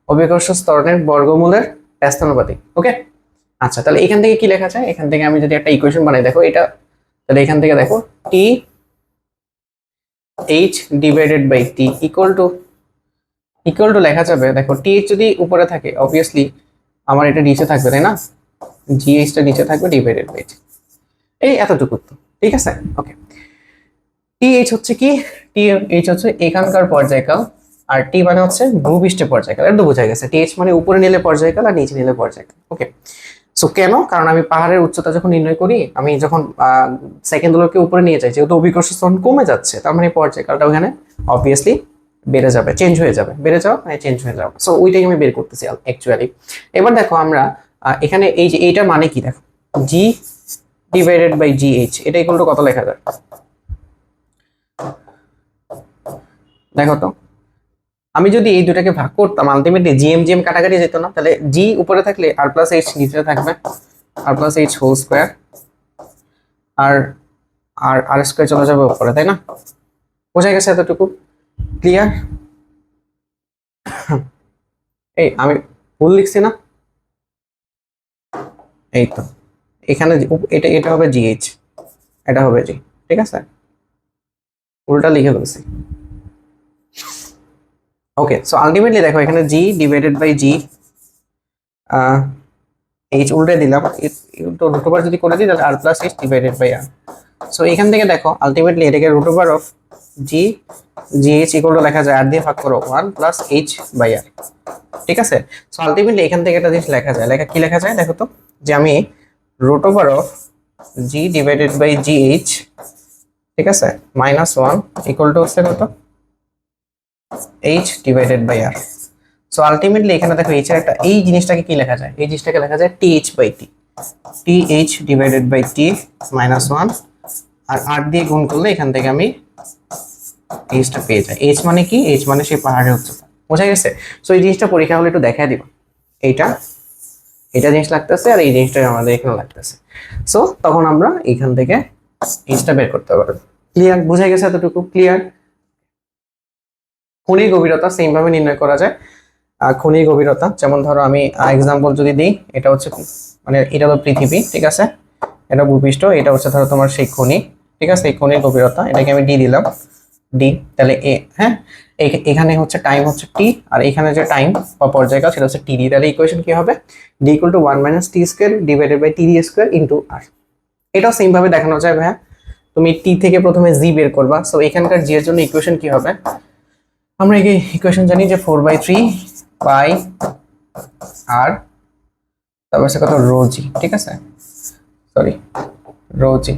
অভিকর্ষ ত্বরণের বর্গমূলের ব্যস্তানুপাতিক। ওকে, আচ্ছা, তাহলে এখান থেকে কি লেখা যায়? এখান থেকে আমি যদি একটা ইকুয়েশন বানাই, দেখো এটা, তাহলে এখান থেকে দেখো T H divided by T equal to লেখা যাবে, দেখো টি এইচ যদি উপরে থাকে অবভিয়াসলি আমার এটা নিচে থাকবে, তাই না? জি এইচটা নিচে থাকবে ডিভাইডেড বাই টি, এই এতটুকু তো, ঠিক আছে। ওকে, টি এইচ হচ্ছে কি? টি এইচ হচ্ছে এখানকার পর্যায়কাল, আর টি মানে হচ্ছে ভূপৃষ্ঠের পর্যায়কাল। এটা তো বোঝা গেছে। টি এইচ মানে উপরে নিলে পর্যায়কাল আর নিচে নিলে পর্যায়কাল। ওকে, সো কেন? কারণ আমি পাহাড়ের উচ্চতা যখন নির্ণয় করি, আমি যখন সেকেন্ড দোলককে উপরে নিয়ে যাই, যেহেতু অভিকর্ষ ত্বরণ কমে যাচ্ছে, তার মানে পর্যায়কালটা ওখানে অবভিয়াসলি বেড়ে যাবে, চেঞ্জ হয়ে যাবে, বেড়ে যাওয়া মানে চেঞ্জ হয়ে যাওয়া। সো ওইটাই আমি বের করতেছি অ্যাকচুয়ালি। এবার দেখো আমরা এখানে এই যে এইটার মানে কি, দেখো G divided by G H, এটা ইকুয়াল টু কত লেখা যায়? দেখো তো, আমি যদি এই দুটাকে ভাগ করতাম আলটিমেটলি জিএম জিএম কাটাকাটি যেত না, তাহলে জি উপরে থাকলে আর প্লাস এইচ নিচে থাকবে, আর প্লাস এইচ হোল স্কোয়ার, আর আর আর স্কোয়ার চলে যাবে উপরে, তাই না? বোঝা গেছে এতটুকু? ক্লিয়ার? এই আমি ভুল লিখছি না? এই তো এখানে এটা এটা হবে জিএইচ, এটা হবে জি, ঠিক আছে, উল্টা লিখে ফেলছি। ওকে, সো আলটিমেটলি দেখো এখানে G divided by G, H উল্টে দিলাম, তো রুট ওভার যদি করে দিই তাহলে R plus H divided by R. So এখান থেকে দেখো আলটিমেটলি এটাকে root over of G G H equal to লেখা যায় আর দিয়ে ভাগ করো 1 প্লাস এইচ বাই আর, ঠিক আছে। সো আলটিমেটলি এখান থেকে একটা জিনিস লেখা যায়, কি লেখা যায় দেখো তো, যে আমি root over of G divided by GH, ঠিক আছে, মাইনাস 1 ইকুয়াল টু হচ্ছে কত? H divided by R. So ultimately এখানে দেখো এইচ এর একটা এই জিনিসটাকে কি লেখা যায়? এই জিনিসটাকে লেখা যায় TH by T, TH divided by T minus 1, আর আর দিয়ে গুণ করলে এখান থেকে আমি এইচটা পেয়ে যাই। এইচ মানে কি? এইচ মানে সেই পাহাড়ের উচ্চতা। বোঝা গেছে? সো এই জিনিসটা পরীক্ষা হলে একটু দেখাই দিব, এইটা এটা জিনিস লাগতেছে আর এই জিনিসটা আমাদের এখানে লাগতেছে। সো তখন আমরা এখান থেকে এইচটা বের করতে পারবো। ক্লিয়ার? বোঝা গেছে এতটুকু? ক্লিয়ার? খনির গভীরতা সেম ভাবে নির্ণয় করা যায়। খনির গভীরতা যেমন ধরো আমি এক্সাম্পল যদি দিই, এটা হচ্ছে মানে এটা হলো পৃথিবী, ঠিক আছে, এটা ভূপৃষ্ঠ, এটা হচ্ছে ধরো তোমার সেই খনি, ঠিক আছে, এই খনির গভীরতা, এটাকে আমি ডি দিলাম, ডি, তাহলে এ, হ্যাঁ, এখানে হচ্ছে টাইম হচ্ছে টি, আর এখানে যে টাইম বা পর্যায়কাল সেটা হচ্ছে টি ডি। তাহলে ইকুয়েশন কি হবে? D equal to 1 minus T square divided by T D square into R. এটাও সেম ভাবে দেখানো যায় ভাইয়া, তুমি টি থেকে প্রথমে জি বের করবা। সো এখানকার জি এর জন্য ইকুয়েশন কি হবে, আমরা এই ইকুয়েশন জানি যে 4/3 পাই আর তারপর সে কত রো জি, ঠিক আছে, সরি রো জি।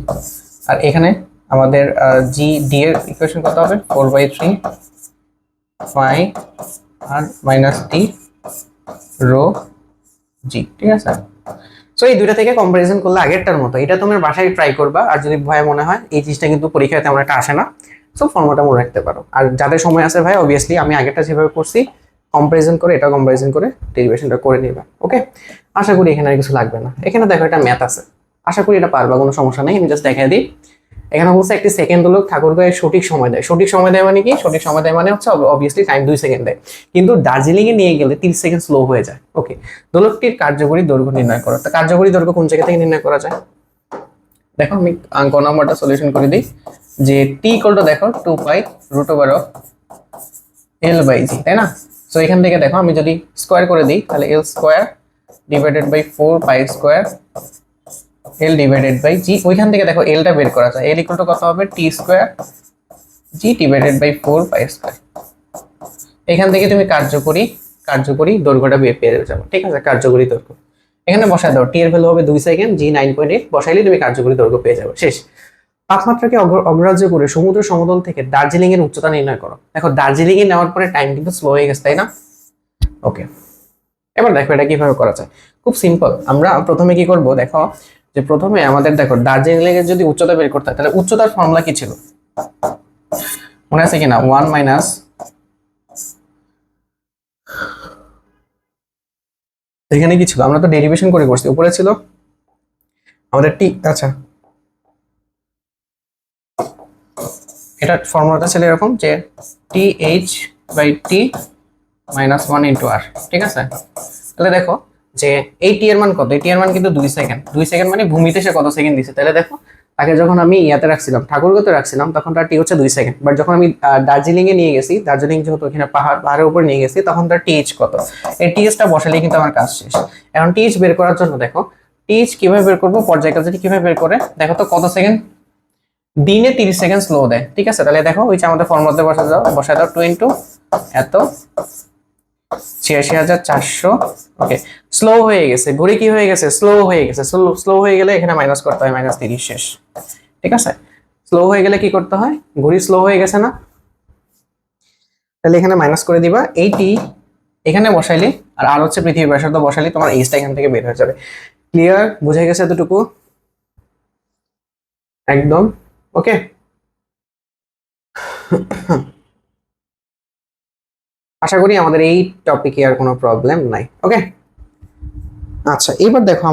আর এখানে আমাদের জি ডি এর ইকুয়েশন কত হবে, 4/3 পাই আর মাইনাস টি রো জি, ঠিক আছে। সো এই দুইটা থেকে কম্পারিজন করলে আগেরটার মতো এটা তোমার বাসায় ট্রাই করবা, আর যদি ভয় মনে হয় এই জিনিসটা কিন্তু পরীক্ষায় তেমন একটা আসে না, সো ফর্মুলাটা মনে রাখতে পারো। আর যাদের সময় আছে ভাই অবভিয়াসলি আমি আগেরটা যেভাবে করছি কম্পারিজন করে এটা কম্পারিজন করে ডেরিভেশনটা করে নিবা। ওকে, আশা করি এখানে আর কিছু লাগবে না। এখানে দেখো একটা ম্যাথ আছে, আশা করি এটা পারবা, কোনো সমস্যা নেই। আমি জাস্ট দেখাই দিই। এখানে বলছে একটি সেকেন্ড দোলক ঠাকুরগাঁয়ে সঠিক সময় দেয়। সঠিক সময় দেয় মানে কি, সঠিক সময় দেয় মানে হচ্ছে অবভিয়াসলি টাইম 2 সেকেন্ড দেয়, কিন্তু দার্জিলিং এ নিয়ে গেলে 30 সেকেন্ড স্লো হয়ে যায়। ওকে, দোলকটির কার্যকরী দৈর্ঘ্য নির্ণয় করো। তা কার্যকরী দৈর্ঘ্য কোন জায়গা থেকে নির্ণয় করা যায়, দেখো আমি অঙ্ক নাম্বারটা সলিউশন করে দিই। যে টি ইকুয়াল টু দেখো 2 pi root over of L by G, তাই না? সো এখান থেকে দেখো আমি যদি স্কোয়ার করে দিই তাহলে L square divided by 4 pi square L divided by G. ওইখান থেকে দেখো এলটা বের করা যায়, এল ইকুয়াল টু কত হবে, T square G divided by 4 pi square. এখান থেকে তুমি কার্যকরী দৈর্ঘ্যটা পেয়ে যাবে, ঠিক আছে, কার্যকরী দৈর্ঘ্য এখানে বসায় দাও। টি এর ভ্যালু হবে 2 সেকেন্ড, জি 9.8, বসাইলে তুমি কার্যকরী দৈর্ঘ্য পেয়ে যাবে। শেষ। তাপমাত্রাকে অগ্রাহ্য করে সমুদ্র সমতল থেকে দার্জিলিং এর উচ্চতা নির্ণয় করো। দেখো দার্জিলিং এ নেওয়ার পরে টাইম কিন্তু স্লো হয়ে গেছে, তাই না? ওকে, এবার দেখো এটা কিভাবে করা যায়, খুব সিম্পল। আমরা প্রথমে কি করব, দেখো যে প্রথমে আমাদের দেখো দার্জিলিং এর যদি উচ্চতা বের করতে হয় তাহলে উচ্চতার ফর্মুলা কি ছিল মনে আছে কিনা, 1 মাইনাস, এখানে কি ছিল, আমরা তো ডেরিভেশন করে করছি, উপরে ছিল আমাদের টি, আচ্ছা এটা ফর্মুলাটা ছিল এরকম যে T H by T minus 1 into R, ঠিক আছে। তাহলে দেখো যে এই টি এর মান কত, এই টি এর মান কিন্তু 2 সেকেন্ড। 2 সেকেন্ড মানে ভূমিতে সে কত সেকেন্ড দিছে, তাহলে দেখো তাকে যখন আমি ইয়াতে রাখছিলাম ঠাকুরগাঁওতে রাখছিলাম তখন তার টি হচ্ছে 2 সেকেন্ড, বাট যখন আমি দার্জিলিং এ নিয়ে গেছি, দার্জিলিং যেহেতু এখানে পাহাড়ের উপর নিয়ে গেছি, তখন তার টিএইচ কত, এই টিএইচটা বসালেই কিন্তু আমার কাজ শেষ। এখন টিএইচ বের করার জন্য দেখো টিএইচ কিভাবে বের করবো, পর্যায়ক্রমে কিভাবে বের করে দেখো তো কত সেকেন্ড, দিনে 30 সেকেন্ড স্লো দেয়, ঠিক আছে। তাহলে দেখো ওই যে আমাদের ফর্মুলাতে বসায় দাও 2 ইন্টু এত 86,400। ওকে, স্লো হয়ে গেছে, ঘড়ি কি হয়ে গেছে, স্লো হয়ে গেছে। স্লো হয়ে গেলে এখানে মাইনাস করতে হয়, -30 শেষ, ঠিক আছে। স্লো হয়ে গেলে কি করতে হয়, ঘড়ি স্লো হয়ে গেছে না, তাহলে এখানে মাইনাস করে দিবা। এইটি এখানে বসাইলে আর হচ্ছে পৃথিবীর ব্যাসার্ধ বসাইলে তোমার এইচটা এখান থেকে বের হয়ে যাবে। ক্লিয়ার, বুঝে গেছে এতটুকু একদম? ওকে, আশা করি আমাদের এই টপিকে আর কোনো প্রবলেম নাই। ওকে, আচ্ছা এবার দেখো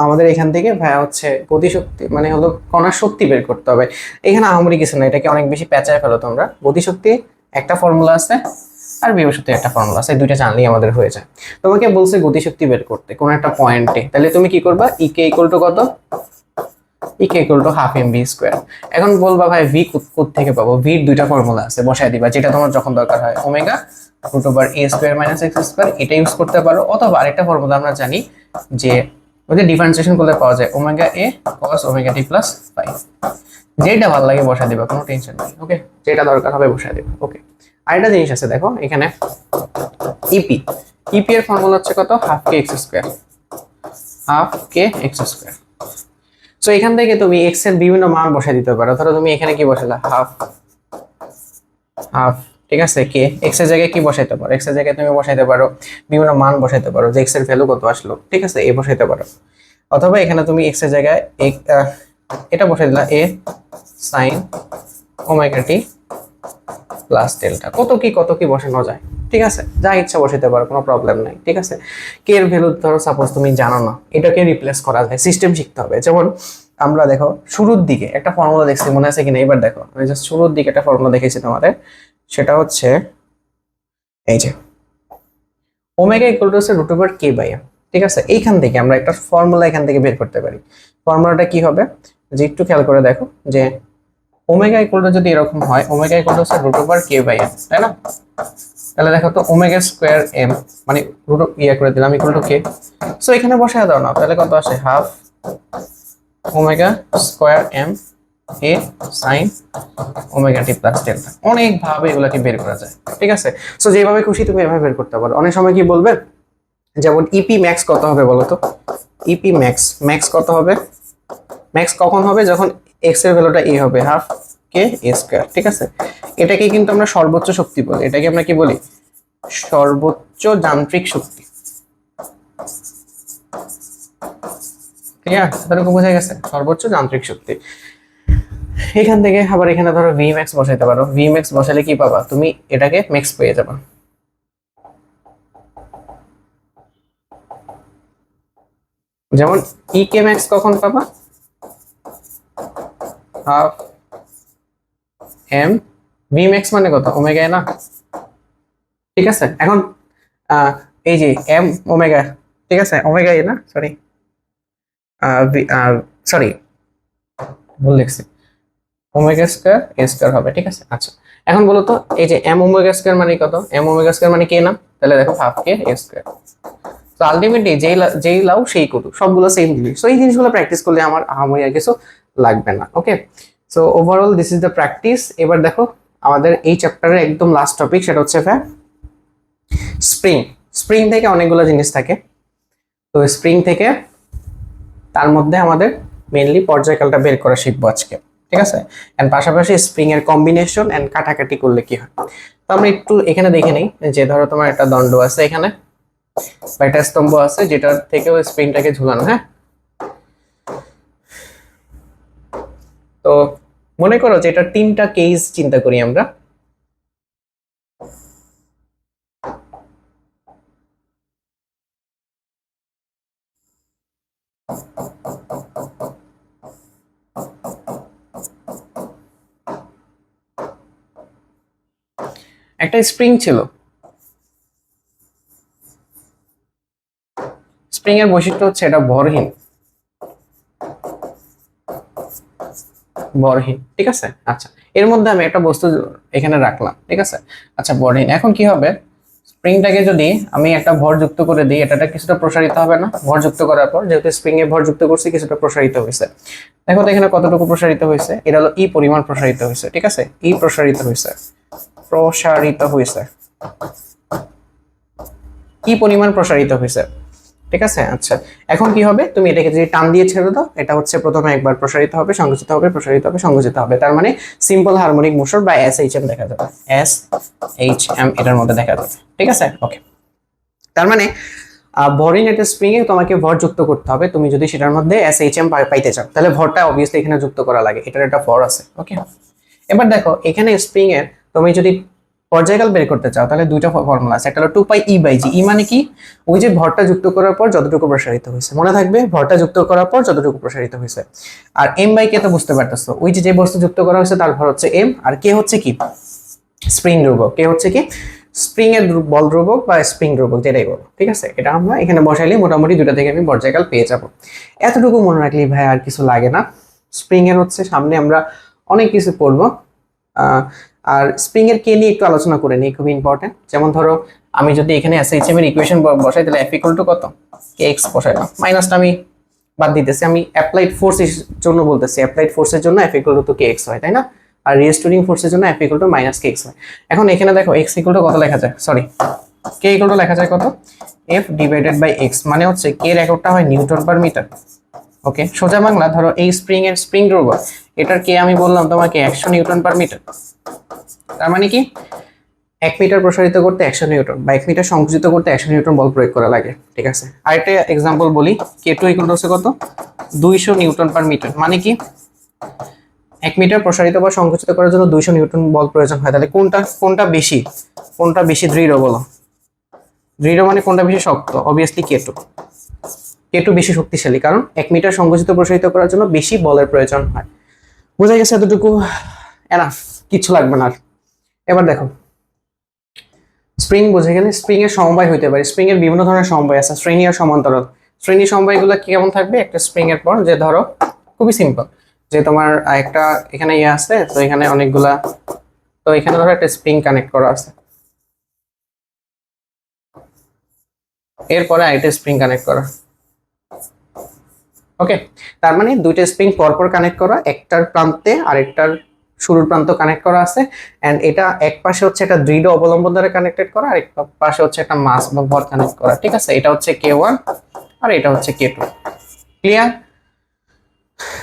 আমাদের এখান থেকে ভাইয়া হচ্ছে গতিশক্তি মানে হলো কণার শক্তি বের করতে হবে। এখানে আহামরি কিছু না, এটাকে অনেক বেশি পেঁচায় ফেলো তোমরা। গতিশক্তি একটা ফর্মুলা আছে আর বিভব শক্তি একটা ফর্মুলা আছে, দুইটা জানলেই আমাদের হয়ে যায়। তোমাকে বলছে গতিশক্তি বের করতে কোন একটা পয়েন্টে, তাহলে তুমি কি করবা, ইকে ইকুয়াল টু কত, E K equal to half M V square. এখন বলবা ভাই ভি থেকে পাবো, ভির দুইটা ফর্মুলা আছে, বসায় দিবা যেটা তোমার যখন দরকার হয়, omega root over a square minus x square, এটা ইউজ করতে পারো। অথবা আরেকটা ফর্মুলা আমরা জানি যে ওদের ডিফারেন্সিয়েশন করলে পাওয়া যায় ওমেগা এ কস ওমেগা টি প্লাস পাই, যেটা ভালো লাগে বসায় দিবা, কোনো টেনশন নেই। ওকে, যেটা দরকার হবে বসায় দিবা। ওকে, আরেকটা জিনিস আছে দেখো এখানে ইপি, ইপি এর ফর্মুলা হচ্ছে কত, হাফ কে এক্স স্কোয়ার, হাফ কে এক্স স্কোয়ার। সো এখান থেকে তুমি এক্স এর বিভিন্ন মান বসাই দিতে পারো। ধরো তুমি এখানে কি বসালে, হাফ হাফ, ঠিক আছে, কে এক্স এর জায়গায় কি বসাইতে পারো, এক্স এর জায়গায় তুমি বসাইতে পারো বিভিন্ন মান বসাইতে পারো, যে এক্স এর ভ্যালু কত আসলো, ঠিক আছে, এ বসাইতে পারো। অথবা এখানে তুমি এক্স এর জায়গায় এটা বসাই দিলা এ sine omega t plus delta, কত কি বসানো যায়, ঠিক আছে, যা ইচ্ছা বসাইতে পারো, কোনো প্রবলেম নাই, ঠিক আছে। কে এর ভ্যালু ধরো সাপোজ তুমি জানো না, এটাকে রিপ্লেস করা যায়, সিস্টেম শিখতে হবে। যেমন আমরা দেখো শুরুর দিকে একটা ফর্মুলা দেখছি, মনে আছে কিনা, এবার দেখো আমি জাস্ট শুরুর দিকে একটা ফর্মুলা দেখেছি তোমাদের, সেটা হচ্ছে এই যে omega equal to root over K by M, ঠিক আছে। এইখান থেকে আমরা একটা ফর্মুলা এখান থেকে বের করতে পারি। ফর্মুলাটা কি হবে, যে একটু খেয়াল করে দেখো যে ওমেগা ইকুয়াল টু যদি এরকম হয়, omega equal to root over K by M, তাই না? তাহলে দেখো তো ওমেগা স্কোয়ার এম মানে রুট করে দিলাম ইকুয়াল টু কে। সো এখানে বসায় দাও না, তাহলে কত আসে, half omega square M A sine omega t plus delta. অনেক ভাবে এগুলাকে বের করা যায়, ঠিক আছে। সো যেভাবে খুশি তুমি এভাবে বের করতে পারো। অনেক সময় কি বলবে, যেমন ইপি ম্যাক্স কত হবে বলো তো? ইপি ম্যাক্স, ম্যাক্স কত হবে? ম্যাক্স কখন হবে? যখন এক্স এর ভ্যালুটা এ হবে, হাফ কে এ স্কয়ার, ঠিক আছে। এটাকে কিন্তু আমরা সর্বোচ্চ শক্তি বলি। এটাকে আমরা কি বলি? সর্বোচ্চ যান্ত্রিক শক্তি। ঠিক আছে, এতটুকু বোঝা গেছে? সর্বোচ্চ যান্ত্রিক শক্তি। এখান থেকে আবার এখানে ধরো ভি ম্যাক্স বসাইতে পারো। ভি ম্যাক্স বসালে কি পাবা? তুমি এটাকে ম্যাক্স পেয়ে যাবা। যেমন ই কে ম্যাক্স কখন পাবা? হাফ এম ভি ম্যাক্স মানে কত? ওমেগা না, ঠিক আছে। এখন এই যে এম ওমেগা, ঠিক আছে, ওমেগা এ না, সরি সরি ভুল লিখছি, ওমেগা স্কয়ার এ স্কয়ার হবে, ঠিক আছে। আচ্ছা, এখন বলো তো এই যে এম ওমেগা স্কয়ার মানে কত? এম ওমেগা স্কয়ার মানে কে না? তাহলে দেখো হাফ কে এ স্কয়ার। তো আলটিমেটলি যেই লাও সেই কত, সবগুলো সেম জিনিস। সো এই জিনিসগুলো প্র্যাকটিস করলে আমার আহামরি আর কিছু লাগবে না। Okay, so overall this is the practice. এবার দেখো আমাদের এই চ্যাপ্টারের একদম লাস্ট টপিক, সেটা হচ্ছে স্প্রিং। স্প্রিং থেকে অনেকগুলো জিনিস থাকে। তো স্প্রিং থেকে তার মধ্যে আমাদের মেইনলি পর্যায়কালটা বের করা শিখবো আজকে, ঠিক আছে। এন্ড পাশাপাশি স্প্রিং এর কম্বিনেশন এন্ড কাটাকাটি করলে কি হয়। তো আমরা একটু এখানে দেখে নেই যে ধরো তোমার একটা দণ্ড আছে এখানে, বা একটা স্তম্ভ আছে যেটার থেকে ওই স্প্রিংটাকে ঝুলানো। হ্যাঁ, তো মনে করো যে এটা তিনটা কেস চিন্তা করি আমরা। একটা স্প্রিং ছিল, স্প্রিং এর বৈশিষ্ট্য হচ্ছে এটা ভরহীন, ভরহীন, ঠিক আছে। আচ্ছা, এর মধ্যে আমি একটা বস্তু এখানে রাখলাম, ঠিক আছে। আচ্ছা, ভরহীন। এখন কি হবে, স্প্রিংটাকে যদি আমি একটা ভর যুক্ত করে দিই, এটা কিছুটা প্রসারিত হবে না? ভর যুক্ত করার পর যেহেতু স্প্রিং এ ভর যুক্ত করছি, কিছুটা প্রসারিত হয়েছে। দেখো তো এখানে কতটুকু প্রসারিত হয়েছে? এটা হলো ই পরিমাণ প্রসারিত হয়েছে, ঠিক আছে। ই প্রসারিত হয়েছে, প্রসারিত হয়েছে, কি পরিমাণ প্রসারিত হয়েছে, ঠিক আছে। আচ্ছা, এখন কি হবে, তুমি এটাকে যদি টান দিয়ে ছেড়ে দাও, এটা হচ্ছে প্রথমে একবার প্রসারিত হবে, সংকুচিত হবে, প্রসারিত হবে, সংকুচিত হবে। তার মানে সিম্পল হারমোনিক মোশন বা এস এইচ এম দেখা যাবে, এস এইচ এম এটার মধ্যে দেখা যাবে, ঠিক আছে। ওকে, তার মানে ভরিং একটা স্প্রিং এ তোমাকে ভর যুক্ত করতে হবে। তুমি যদি সেটার মধ্যে এস এইচ এম পাইতে চাও, তাহলে ভরটা অবভিয়াসলি এখানে যুক্ত করা লাগে, এটার একটা ভর আছে। ওকে, এবার দেখো এখানে স্প্রিং এর তুমি যদি পর্যায়কাল বের করতে চাও, তাহলে দুইটা ফর্মুলা আছে। একটা হলো 2 পাই ই বাই জি। ই মানে কি? ওই যে ভরটা যুক্ত করার পর যতটুকু প্রসারিত হয়েছে, মনে থাকবে ভরটা যুক্ত করার পর যতটুকু প্রসারিত হয়েছে। আর এম বাই কে তো বুঝতে পারতেছো, ওই যে বস্তু যুক্ত করা হয়েছে তার ভর হচ্ছে এম, আর কে হচ্ছে কি? স্প্রিং ধ্রুবক। কে হচ্ছে কি? স্প্রিং এর বল ধ্রুবক বা স্প্রিং ধ্রুবক, যেটাই বলো, ঠিক আছে। এটা আমরা এখানে বসাইলে মোটামুটি দুটা থেকে আমি পর্যায়কাল পেয়ে যাব। এতটুকু মনে রাখলেই ভাই, আর কিছু লাগে না। স্প্রিং এর হচ্ছে সামনে আমরা অনেক কিছু পড়বো। আর স্প্রিং এর কে নিয়ে একটু আলোচনা করে নিই, খুবই ইম্পর্টেন্ট। যেমন ধরো আমি যদি এখানে এসএইচএম এর ইকুয়েশন বসাই, তাহলে এফ ইকুয়াল টু কত? কে এক্স বসাইলাম, মাইনাসটা আমি বাদ দিতেছি, আমি অ্যাপ্লাইড ফোর্সের জন্য বলতেছি। অ্যাপ্লাইড ফোর্সের জন্য এফ ইকুয়াল টু কে এক্স হয়, তাই না? আর রিস্টোরিং ফোর্সের জন্য F equal to minus K x হয়। এখন এখানে দেখো এক্স ইকুয়াল টু কত লেখা যায়, সরি কে ইকুয়াল টু লেখা যায় কত? এফ ডিভাইডেড বাই এক্স, মানে হচ্ছে কে এর এককটা হয় নিউটন পার মিটার। ওকে, সোজা বাংলা, ধরো এই স্প্রিং এর স্প্রিং ধ্রুবক, এটার কে আমি বললাম তোমাকে 100 নিউটন পার মিটার। তার মানে কি 1 মিটার প্রসারিত করতে 100 নিউটন, বা 1 মিটার সংকুচিত করতে 100 নিউটন বল প্রয়োগ করা লাগে, ঠিক আছে। আরেকটা এক্সাম্পল বলি, কে টু ইকুয়াল টু কত? 200 নিউটন পার মিটার। মানে কি 1 মিটার প্রসারিত বা সংকুচিত করার জন্য 200 নিউটন বল প্রয়োজন হয়। তাহলে কোনটা বেশি, কোনটা বেশি দৃঢ় বলো? দৃঢ় মানে কোনটা বেশি শক্ত? অবভিয়াসলি কে টু। কে টু বেশি শক্তিশালী, কারণ 1 মিটার সংকুচিত প্রসারিত করার জন্য বেশি বলের প্রয়োজন হয়। বোঝা গেছে এতটুকু? এনাফ, কিছু লাগবে না। এবার দেখো, স্প্রিং বুঝে গেলে স্প্রিং এর সমবায় হইতে পারে। স্প্রিং এর বিভিন্ন ধরনের সমবায় আছে, শ্রেণী আর সমান্তরাল। শ্রেণী সমবায়গুলো কেমন থাকবে? একটা স্প্রিং এর পর যে ধরো খুবই সিম্পল, যে তোমার একটা এখানে ইয়ে আছে, তো এখানে অনেকগুলা, তো এখানে ধরো একটা স্প্রিং কানেক্ট করা আছে, এরপরে আরেকটা স্প্রিং কানেক্ট করা, ওকে, তার মানে দুইটা স্প্রিং পরপর কানেক্ট করা, একটার প্রান্তে আরেকটার শুরুর প্রান্ত কানেক্ট করা আছে, এন্ড এটা এক পাশে হচ্ছে একটা দৃঢ় অবলম্বন দ্বারা কানেক্টেড করা, আর এক পাশে হচ্ছে একটা মাস বা ভর কানেক্ট করা। ঠিক আছে, এটা হচ্ছে K1 আর এটা হচ্ছে K2। ক্লিয়ার?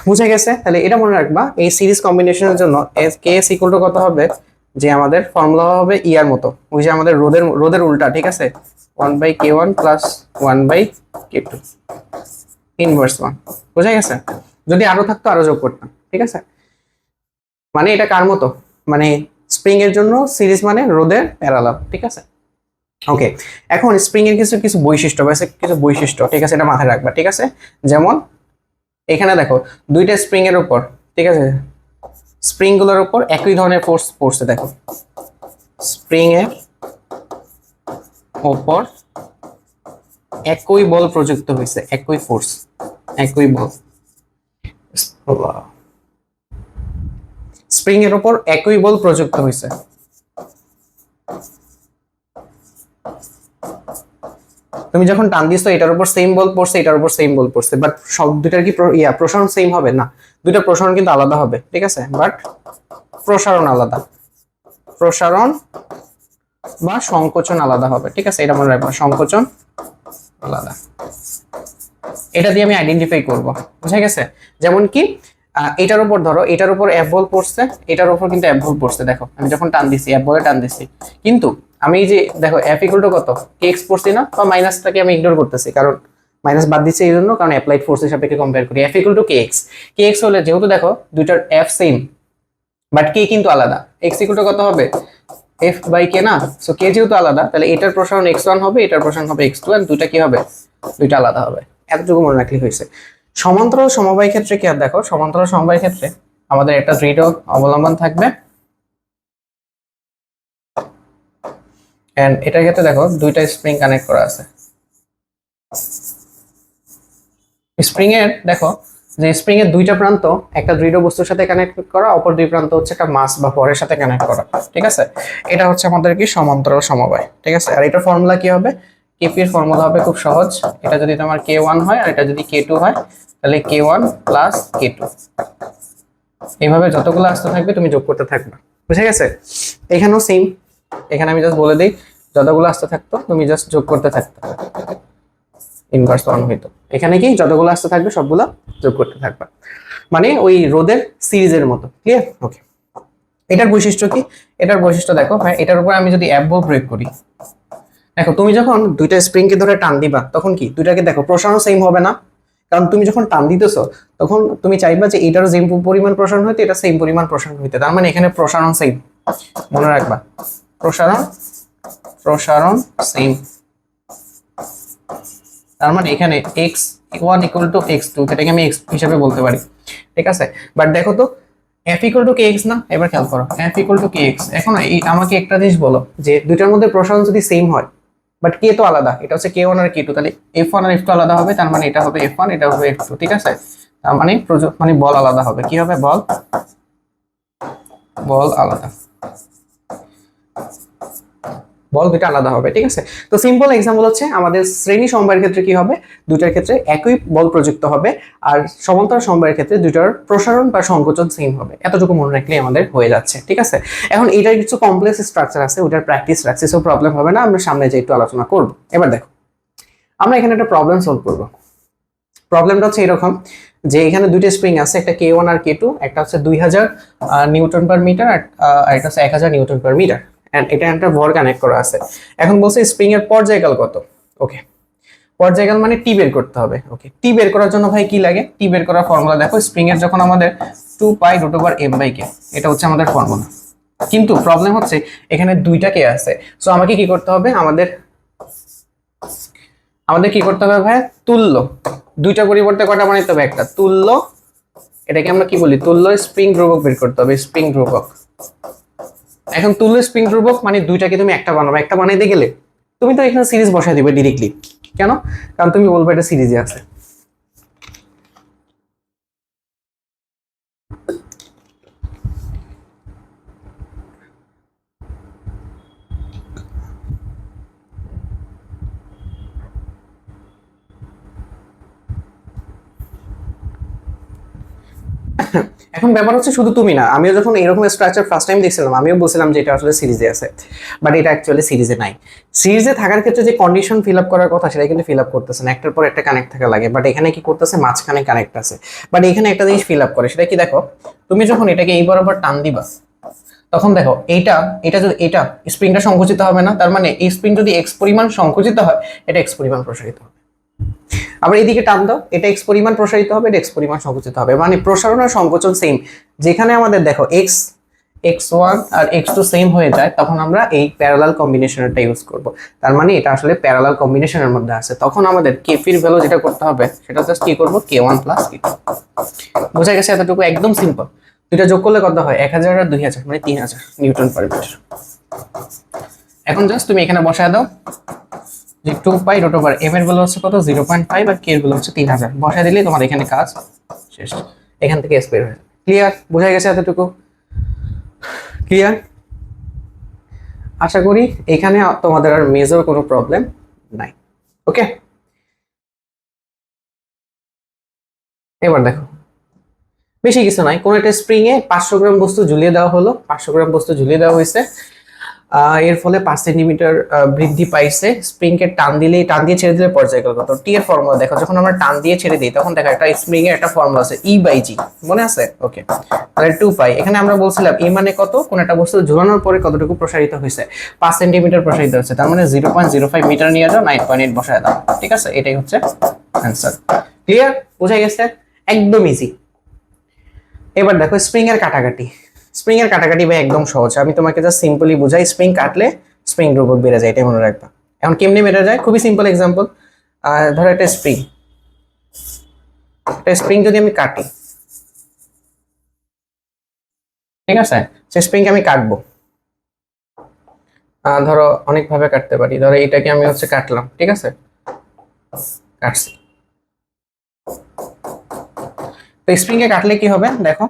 বুঝে গেছে? তাহলে এটা মনে রাখবা, এই সিরিজ কম্বিনেশনের জন্য Ks ইকুয়াল টু কত হবে, যে আমাদের ফর্মুলা হবে ইয়ার মতো, ওই যে আমাদের রোদের উল্টা। ঠিক আছে, 1/K1 প্লাস 1/K2 ইনভার্স 1। বুঝে গেছে? যদি আরো থাকতো আরো যোগ করতাম। ঠিক আছে, মানে এটা কার মতো, মানে স্প্রিং এর জন্য সিরিজ মানে রোদের প্যারালাল। ঠিক আছে, ওকে। এখন স্প্রিং এর কিছু কিছু বৈশিষ্ট্য বা কিছু বৈশিষ্ট্য, ঠিক আছে, এটা মাথায় রাখবা। ঠিক আছে, যেমন এখানে দেখো দুইটা স্প্রিং এর উপর, ঠিক আছে, স্প্রিং গুলোর উপর একই ধরনের ফোর্স পড়ছে। দেখো স্প্রিং এর উপর একই বল প্রযুক্ত হয়েছে, একই ফোর্স, একই বল। স্প্রিং এর উপর একই বল প্রযুক্ত হয়েছে। তুমি যখন টান দিছো এটার উপর সেম বল পড়ছে, এটার উপর সেম বল পড়ছে, বাট সব দুইটার কি প্রসারণ সেম হবে না, দুইটা প্রসারণ কিন্তু আলাদা হবে। ঠিক আছে, বাট প্রসারণ আলাদা, প্রসারণ বা সংকোচন আলাদা হবে। ঠিক আছে, এটা মনে রাখবা, সংকোচন আলাদা। এটা দিয়ে আমি আইডেন্টিফাই করব। বুঝা গেছে? যেমন কি এটার উপর ধরো, এটার উপর এফ বল পড়ছে, এটার উপর কিন্তু এফ বল পড়ছে। দেখো আমি যখন টান দিছি এফ বলে টান দিছি, কিন্তু আমি এই যে দেখো এফ ইকুয়াল টু কত, কে এক্স পড়ছি না, বা মাইনাসটাকে আমি ইগনোর করতেছি, কারণ মাইনাস বাদ দিচ্ছি এই জন্য, কারণ অ্যাপ্লাইড ফোর্সের সাপেক্ষে কম্পেয়ার করি। এফ ইকুয়াল টু কে এক্স, কে এক্স হলে যেহেতু দেখো দুইটার এফ সেম বাট কে কিন্তু আলাদা, এক্স ইকুয়াল টু কত হবে, এফ বাই কে না। সো কে যেহেতু আলাদা, তাহলে এটার প্রসারণ x1 হবে, এটার প্রসারণ হবে x2, এন্ড দুইটা কি হবে, দুইটা আলাদা হবে। এতটুকু মনে রাখলে হয়েছে। সমান্তরাল সমবায় ক্ষেত্রে কি আর দেখো, সমান্তরাল সমবায় ক্ষেত্রে আমাদের একটা দৃঢ় অবলম্বন থাকবে, এন্ড এটার ক্ষেত্রে দেখো দুইটা স্প্রিং কানেক্ট করা আছে। স্প্রিং এর দেখো যে স্প্রিং এর দুইটা প্রান্ত একটা দৃঢ় বস্তুর সাথে কানেক্ট করা, অপর দুই প্রান্ত হচ্ছে একটা মাস বা ভরের সাথে কানেক্ট করা। ঠিক আছে, এটা হচ্ছে আমাদের কি সমান্তরাল সমবায়। ঠিক আছে, আর এটার ফর্মুলা কি হবে, কেপি এর ফর্মুলা হবে খুব সহজ। এটা যদি তোমার K1 হয় আর এটা যদি K2 হয়, তাহলে K1 প্লাস K2। এইভাবে যতগুলো আসতে থাকবে তুমি যোগ করতে থাকবে। বুঝে গেছে? এখানেও সেম, এখানে আমি জাস্ট বলে দিই, যতগুলো আসতে থাকতো তুমি জাস্ট যোগ করতে থাকতে, ইনভার্স 1 হইতো। এখানে কি যতগুলো আসতে থাকবে সবগুলো যোগ করতে থাকবে, মানে ওই রোদের সিরিজের মতো। ক্লিয়ার? ওকে। এটার বৈশিষ্ট্য কি, এটার বৈশিষ্ট্য দেখো ভাই, এটার উপর আমি যদি অ্যাপ বল প্রয়োগ করি, দেখো তুমি যখন দুইটা স্প্রিং কে ধরে টান দিবা তখন কি দুইটাকে দেখো প্রসারণ সেম হবে না, কারণ তুমি যখন টান দিতেছো তখন তুমি চাইবা যে এটারও সেম পরিমাণ প্রসারণ হইতে, এটা সেম পরিমাণ প্রসারণ হইতে, তার মানে এখানে প্রসারণ সেম। মনে রাখবা, প্রসারণ প্রসারণ সেম, তার মানে এখানে x1 ইকুয়াল টু x2, এটাকে আমি x হিসেবে বলতে পারি। ঠিক আছে, বাট দেখো তো f ইকুয়াল টু kx না, এবার খেয়াল করো f ইকুয়াল টু kx। এখন আমাকে একটা জিনিস বলো, যে দুইটার মধ্যে প্রসারণ যদি সেম হয় বাট কে তো আলাদা, এটা হচ্ছে K1 আর K2, তাহলে F1 আর F2 আলাদা হবে, তার মানে এটা হবে F1, এটা হবে F2। ঠিক আছে, তার মানে মানে বল আলাদা হবে। কি হবে, বল, বল আলাদা, বল দুইটা আলাদা হবে। ঠিক আছে, তো সিম্পল এক্সাম্পল হচ্ছে আমাদের শ্রেণী সমবায়ের ক্ষেত্রে কি হবে, দুইটার ক্ষেত্রে একই বল প্রযুক্ত হবে, আর সমান্তরাল সমবায়ের ক্ষেত্রে দুইটার প্রসারণ বা সংকোচন সেম হবে। এতটুকু মনে রাখলে আমাদের হয়ে যাচ্ছে। ঠিক আছে, এখন এটার কিছু কমপ্লেক্স স্ট্রাকচার আছে, ওটার প্র্যাকটিস রাখছি, সো প্রবলেম হবে না, আমরা সামনে যে একটু আলোচনা করব। এবার দেখো আমরা এখানে একটা প্রবলেম সলভ করব। প্রবলেমটা হচ্ছে এরকম, যে এখানে দুইটা স্প্রিং আছে, একটা K1 আর K2, একটা হচ্ছে 2000 নিউটন পার মিটার, আর এটা হচ্ছে 1000 নিউটন পার মিটার, এন্ড এটা একটা ভর কানেক্ট করা আছে। এখন বলছে স্প্রিং এর পর্যায়কাল কত। ওকে, পর্যায়কাল মানে টি বের করতে হবে। ওকে, টি বের করার জন্য ভাই কি লাগে, টি বের করার ফর্মুলা দেখো, স্প্রিং এর যখন আমাদের 2π√m/k, এটা হচ্ছে আমাদের ফর্মুলা। কিন্তু প্রবলেম হচ্ছে এখানে দুইটা কে আছে, সো আমাকে কি করতে হবে, আমাদের কি করতে হবে ভাই, তুল্য, দুইটা পরিবর্তে কটা বানাইতে হবে, একটা তুল্য, এটাকে আমরা কি বলি, তুল্য স্প্রিং ধ্রুবক বের করতে হবে, স্প্রিং ধ্রুবক। এখন তুল্য স্প্রিং ধ্রুবক মানে দুইটাকে তুমি একটা বানাবে, একটা বানাইতে গেলে তুমি তো এখানে সিরিজ বসাই দিবে ডিরেক্টলি। কেন, কারণ তুমি বলবে এটা সিরিজে আছে। এখন ব্যাপার হচ্ছে শুধু তুমি না, আমিও যখন এরকম স্ট্রাকচার ফার্স্ট টাইম দেখছিলাম আমিও বলছিলাম যে এটা আসলে সিরিজে আছে, বাট এটা অ্যাকচুয়ালি সিরিজে নাই। সিরিজে থাকার ক্ষেত্রে যে কন্ডিশন ফিল আপ করার কথা সেটা কিন্তু ফিল আপ করতেছে না, একটার পর একটা কানেক্ট থাকা লাগে, বাট এখানে কি করতেছে মাঝখানে কানেক্ট আছে। বাট এখানে একটা জিনিস ফিল আপ করে, সেটা কি দেখো, তুমি যখন এটাকে এই বরাবর টান দিবা তখন দেখো এইটা এটা যদি এটা স্প্রিংটা সংকুচিত হবে না, তার মানে এই স্প্রিং যদি এক্স পরিমাণ সংকুচিত হয় এটা এক্স পরিমাণ প্রসারিত হবে। আবার এইদিকে টান দাও, এটা এক্স পরিমাণ প্রসারিত হবে, এটা এক্স পরিমাণ সংকুচিত হবে, মানে প্রসারণ আর সংকোচন সেম। যেখানে আমাদের দেখো এক্স x1 আর x2 সেম হয়ে যায় তখন আমরা এই প্যারালাল কম্বিনেশনটা ইউজ করব। তার মানে এটা আসলে প্যারালাল কম্বিনেশনের মধ্যে আছে, তখন আমাদের কেপির ভ্যালু যেটা করতে হবে সেটা জাস্ট কি করব, k1 প্লাস k2। বোঝা গেছে এতটুকু? একদম সিম্পল। দুইটা যোগ করলে কত হয়, 1000 আর 2000 মানে 3000 নিউটন পার মিটার। এখন জাস্ট তুমি এখানে বসায় দাও যে 2 পাই রুট ওভার m এর ভ্যালু হচ্ছে কত 0.5 আর k এর ভ্যালু হচ্ছে 3000, বসায় দিলে তোমার এখানে কাজ শেষ। এখান থেকে স্কয়ার হয়ে যাবে। ক্লিয়ার? বোঝা গেছে এতটুকু? ক্লিয়ার? আশা করি এখানে তোমাদের আর মেজর কোনো প্রবলেম নাই। ওকে, এবার দেখো বেশি কিছু নাই, কোন একটা স্প্রিং এ 500 গ্রাম বস্তু ঝুলিয়ে দেওয়া হলো, 500 গ্রাম বস্তু ঝুলিয়ে দেওয়া হয়েছে, এর ফলে 5 সেন্টিমিটার বৃদ্ধি পাইছে। স্প্রিং কে টান দিয়ে ছেড়ে দিলে পর্যায়ক্রমে টি এর ফর্মুলা দেখো, যখন আমরা টান দিয়ে ছেড়ে দিই তখন দেখো একটা স্প্রিং এর একটা ফর্মুলা আছে E/G, মনে আছে? ওকে, তাহলে 2 পাই। এখানে আমরা বলছিলাম E মানে কত, কোন একটা বস্তু ঝুলানোর পরে কতটুকু প্রসারিত হয়েছে, 5 সেন্টিমিটার প্রসারিত হচ্ছে, তার মানে 0.05 মিটার নিয়ে যাও, 9.8 বসায় দাও। ঠিক আছে, এটাই হচ্ছে অ্যানসার। ক্লিয়ার? বোঝা গেছে? একদম ইজি। এবার দেখো স্প্রিং এর কাটাকাটি। স্প্রিং এর কাটাকাটি ভাই একদম সহজ, আমি তোমাকে জাস্ট সিম্পলি বুঝাই। স্প্রিং কাটলে স্প্রিং ধ্রুবক বেড়ে যায়, এটাই মনে রাখবা। এখন কেমনে বেড়ে যায়, খুবই সিম্পল এক্সাম্পল। ধরো একটা স্প্রিং যদি আমি কাটি, ঠিক আছে, সেই স্প্রিং আমি কাটবো, ধরো অনেক ভাবে কাটতে পারি। ধরো এটাকে আমি হচ্ছে কাটলাম, ঠিক আছে, কাটছি। তো স্প্রিং এ কাটলে কি হবে দেখো,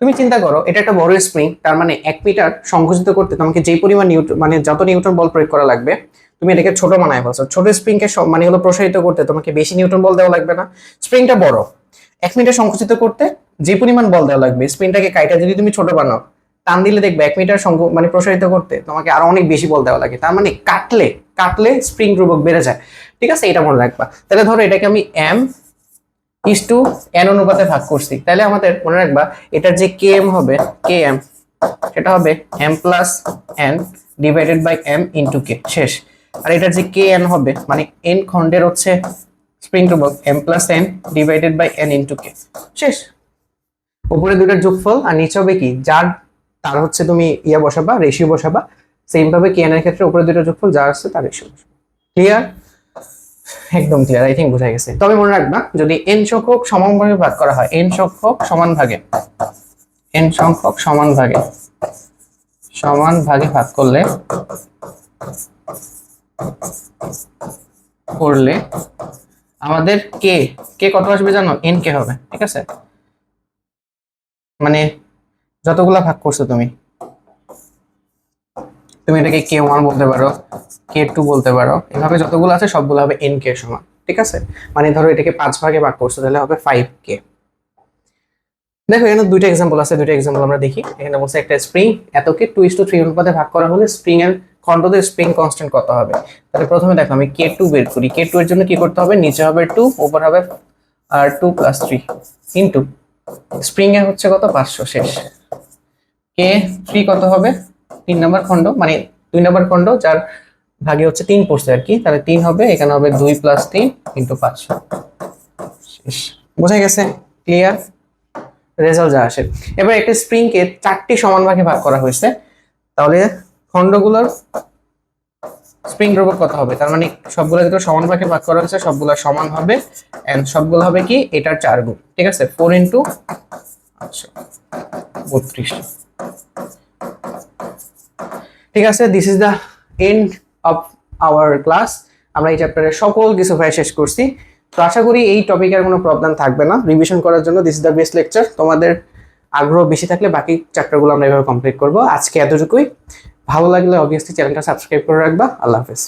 তুমি চিন্তা করো এটা একটা বড় স্প্রিং, তার মানে 1 মিটার সংকুচিত করতে তোমাকে যে পরিমাণ নিউটন মানে যত নিউটন বল প্রয়োগ করা লাগবে তুমি এটাকে ছোট বানায় ফেলছো। ছোট স্প্রিং কে মানে হলো প্রসারিত করতে তোমাকে বেশি নিউটন বল দেওয়া লাগবে না। স্প্রিংটা বড়, 1 মিটার সংকুচিত করতে যে পরিমাণ বল দেওয়া লাগবে স্প্রিংটাকে কাইটা যদি তুমি ছোট বানাও, টান দিলে দেখবে 1 মিটার মানে প্রসারিত করতে তোমাকে আরো অনেক বেশি বল দেওয়া লাগে। তার মানে কাটলে কাটলে স্প্রিং ধ্রুবক বেড়ে যায়। ঠিক আছে, এটা মনে রাখবা। তাহলে ধরো এটাকে আমি m/n অনুপাতে ভাগ করছি, তাহলে আমাদের মনে রাখবা এটার যে km হবে, km সেটা হবে m plus n divided by m into k, শেষ। আর এটার যে kn হবে মানে n খন্ডের হচ্ছে স্প্রিং ধ্রুবক m plus n divided by n into k, শেষ। উপরে দুটার যোগফল আর নিচে হবে কি, যার তার হচ্ছে তুমি বসাবা, রেশিও বসাবা। সেম ভাবে kn এর ক্ষেত্রে উপরে দুটার যোগফল যার আছে তার রেশিও বসাবা। ক্লিয়ার? একদম ক্লিয়ার, আই থিঙ্ক বোঝা গেছে। তবে মনে রাখবা যদি n সংখ্যক সমানভাগে ভাগ করা হয়, n সংখ্যক সমান ভাগে ভাগ করলে আমাদের কে কত আসবে জানো, n কে হবে। ঠিক আছে, মানে যতগুলা ভাগ করছো তুমি এটাকে k1 বলতে পারো, k2 বলতে পারো, এভাবে যতগুলো আছে সবগুলো হবে n কে সমান। ঠিক আছে, মানে ধরো এটাকে 5 ভাগে ভাগ করছো তাহলে হবে 5k। দেখো এখানে দুইটা এক্সাম্পল আছে, দুইটা এক্সাম্পল আমরা দেখি। এখানে বলছে একটা স্প্রিং এতকে 2:3 অনুপাতে ভাগ করা হলে স্প্রিং এর খণ্ডদের স্প্রিং কনস্ট্যান্ট কত হবে। তাহলে প্রথমে দেখো আমি k2 বের করি। k2 এর জন্য কি করতে হবে, নিচে হবে 2, উপর হবে আর 2 + 3 ইনটু স্প্রিং এর হচ্ছে কত 500, শেষ। k3 কত হবে, 3 নম্বর খণ্ড মানে 2 নম্বর খণ্ড যার ভাগে হচ্ছে 3 পড়ছে আর কি, তাহলে 3 হবে, এখানে হবে 2 + 3 ইনটু 500, শেষ। বোঝা গেছে? ক্লিয়ার? রেজাল্ট যা আসে। এবার একটা স্প্রিং কে 4টি সমান ভাগে ভাগ করা হয়েছে, তাহলে খণ্ডগুলোর স্প্রিং ধ্রুবক কত হবে। তার মানে সবগুলো যেটা সমান ভাগে ভাগ করা হয়েছে সবগুলো সমান হবে, এন্ড সবগুলো হবে কি এটার 4 গুণ। ঠিক আছে, 4 ইনটু 32। ঠিক আছে, this is the end of our class. আমরা এই চ্যাপ্টারের সকল কিছু ভাই শেষ করছি। তো আশা করি এই টপিকের কোনো প্রবলেম থাকবে না রিভিশন করার জন্য। This is the best lecture. তোমাদের আগ্রহ বেশি থাকলে বাকি চ্যাপ্টারগুলো আমরা এভাবে কমপ্লিট করবো। আজকে এতটুকুই। ভালো লাগলে অবভিয়াসলি চ্যানেলটা সাবস্ক্রাইব করে রাখবা। আল্লাহ হাফেজ।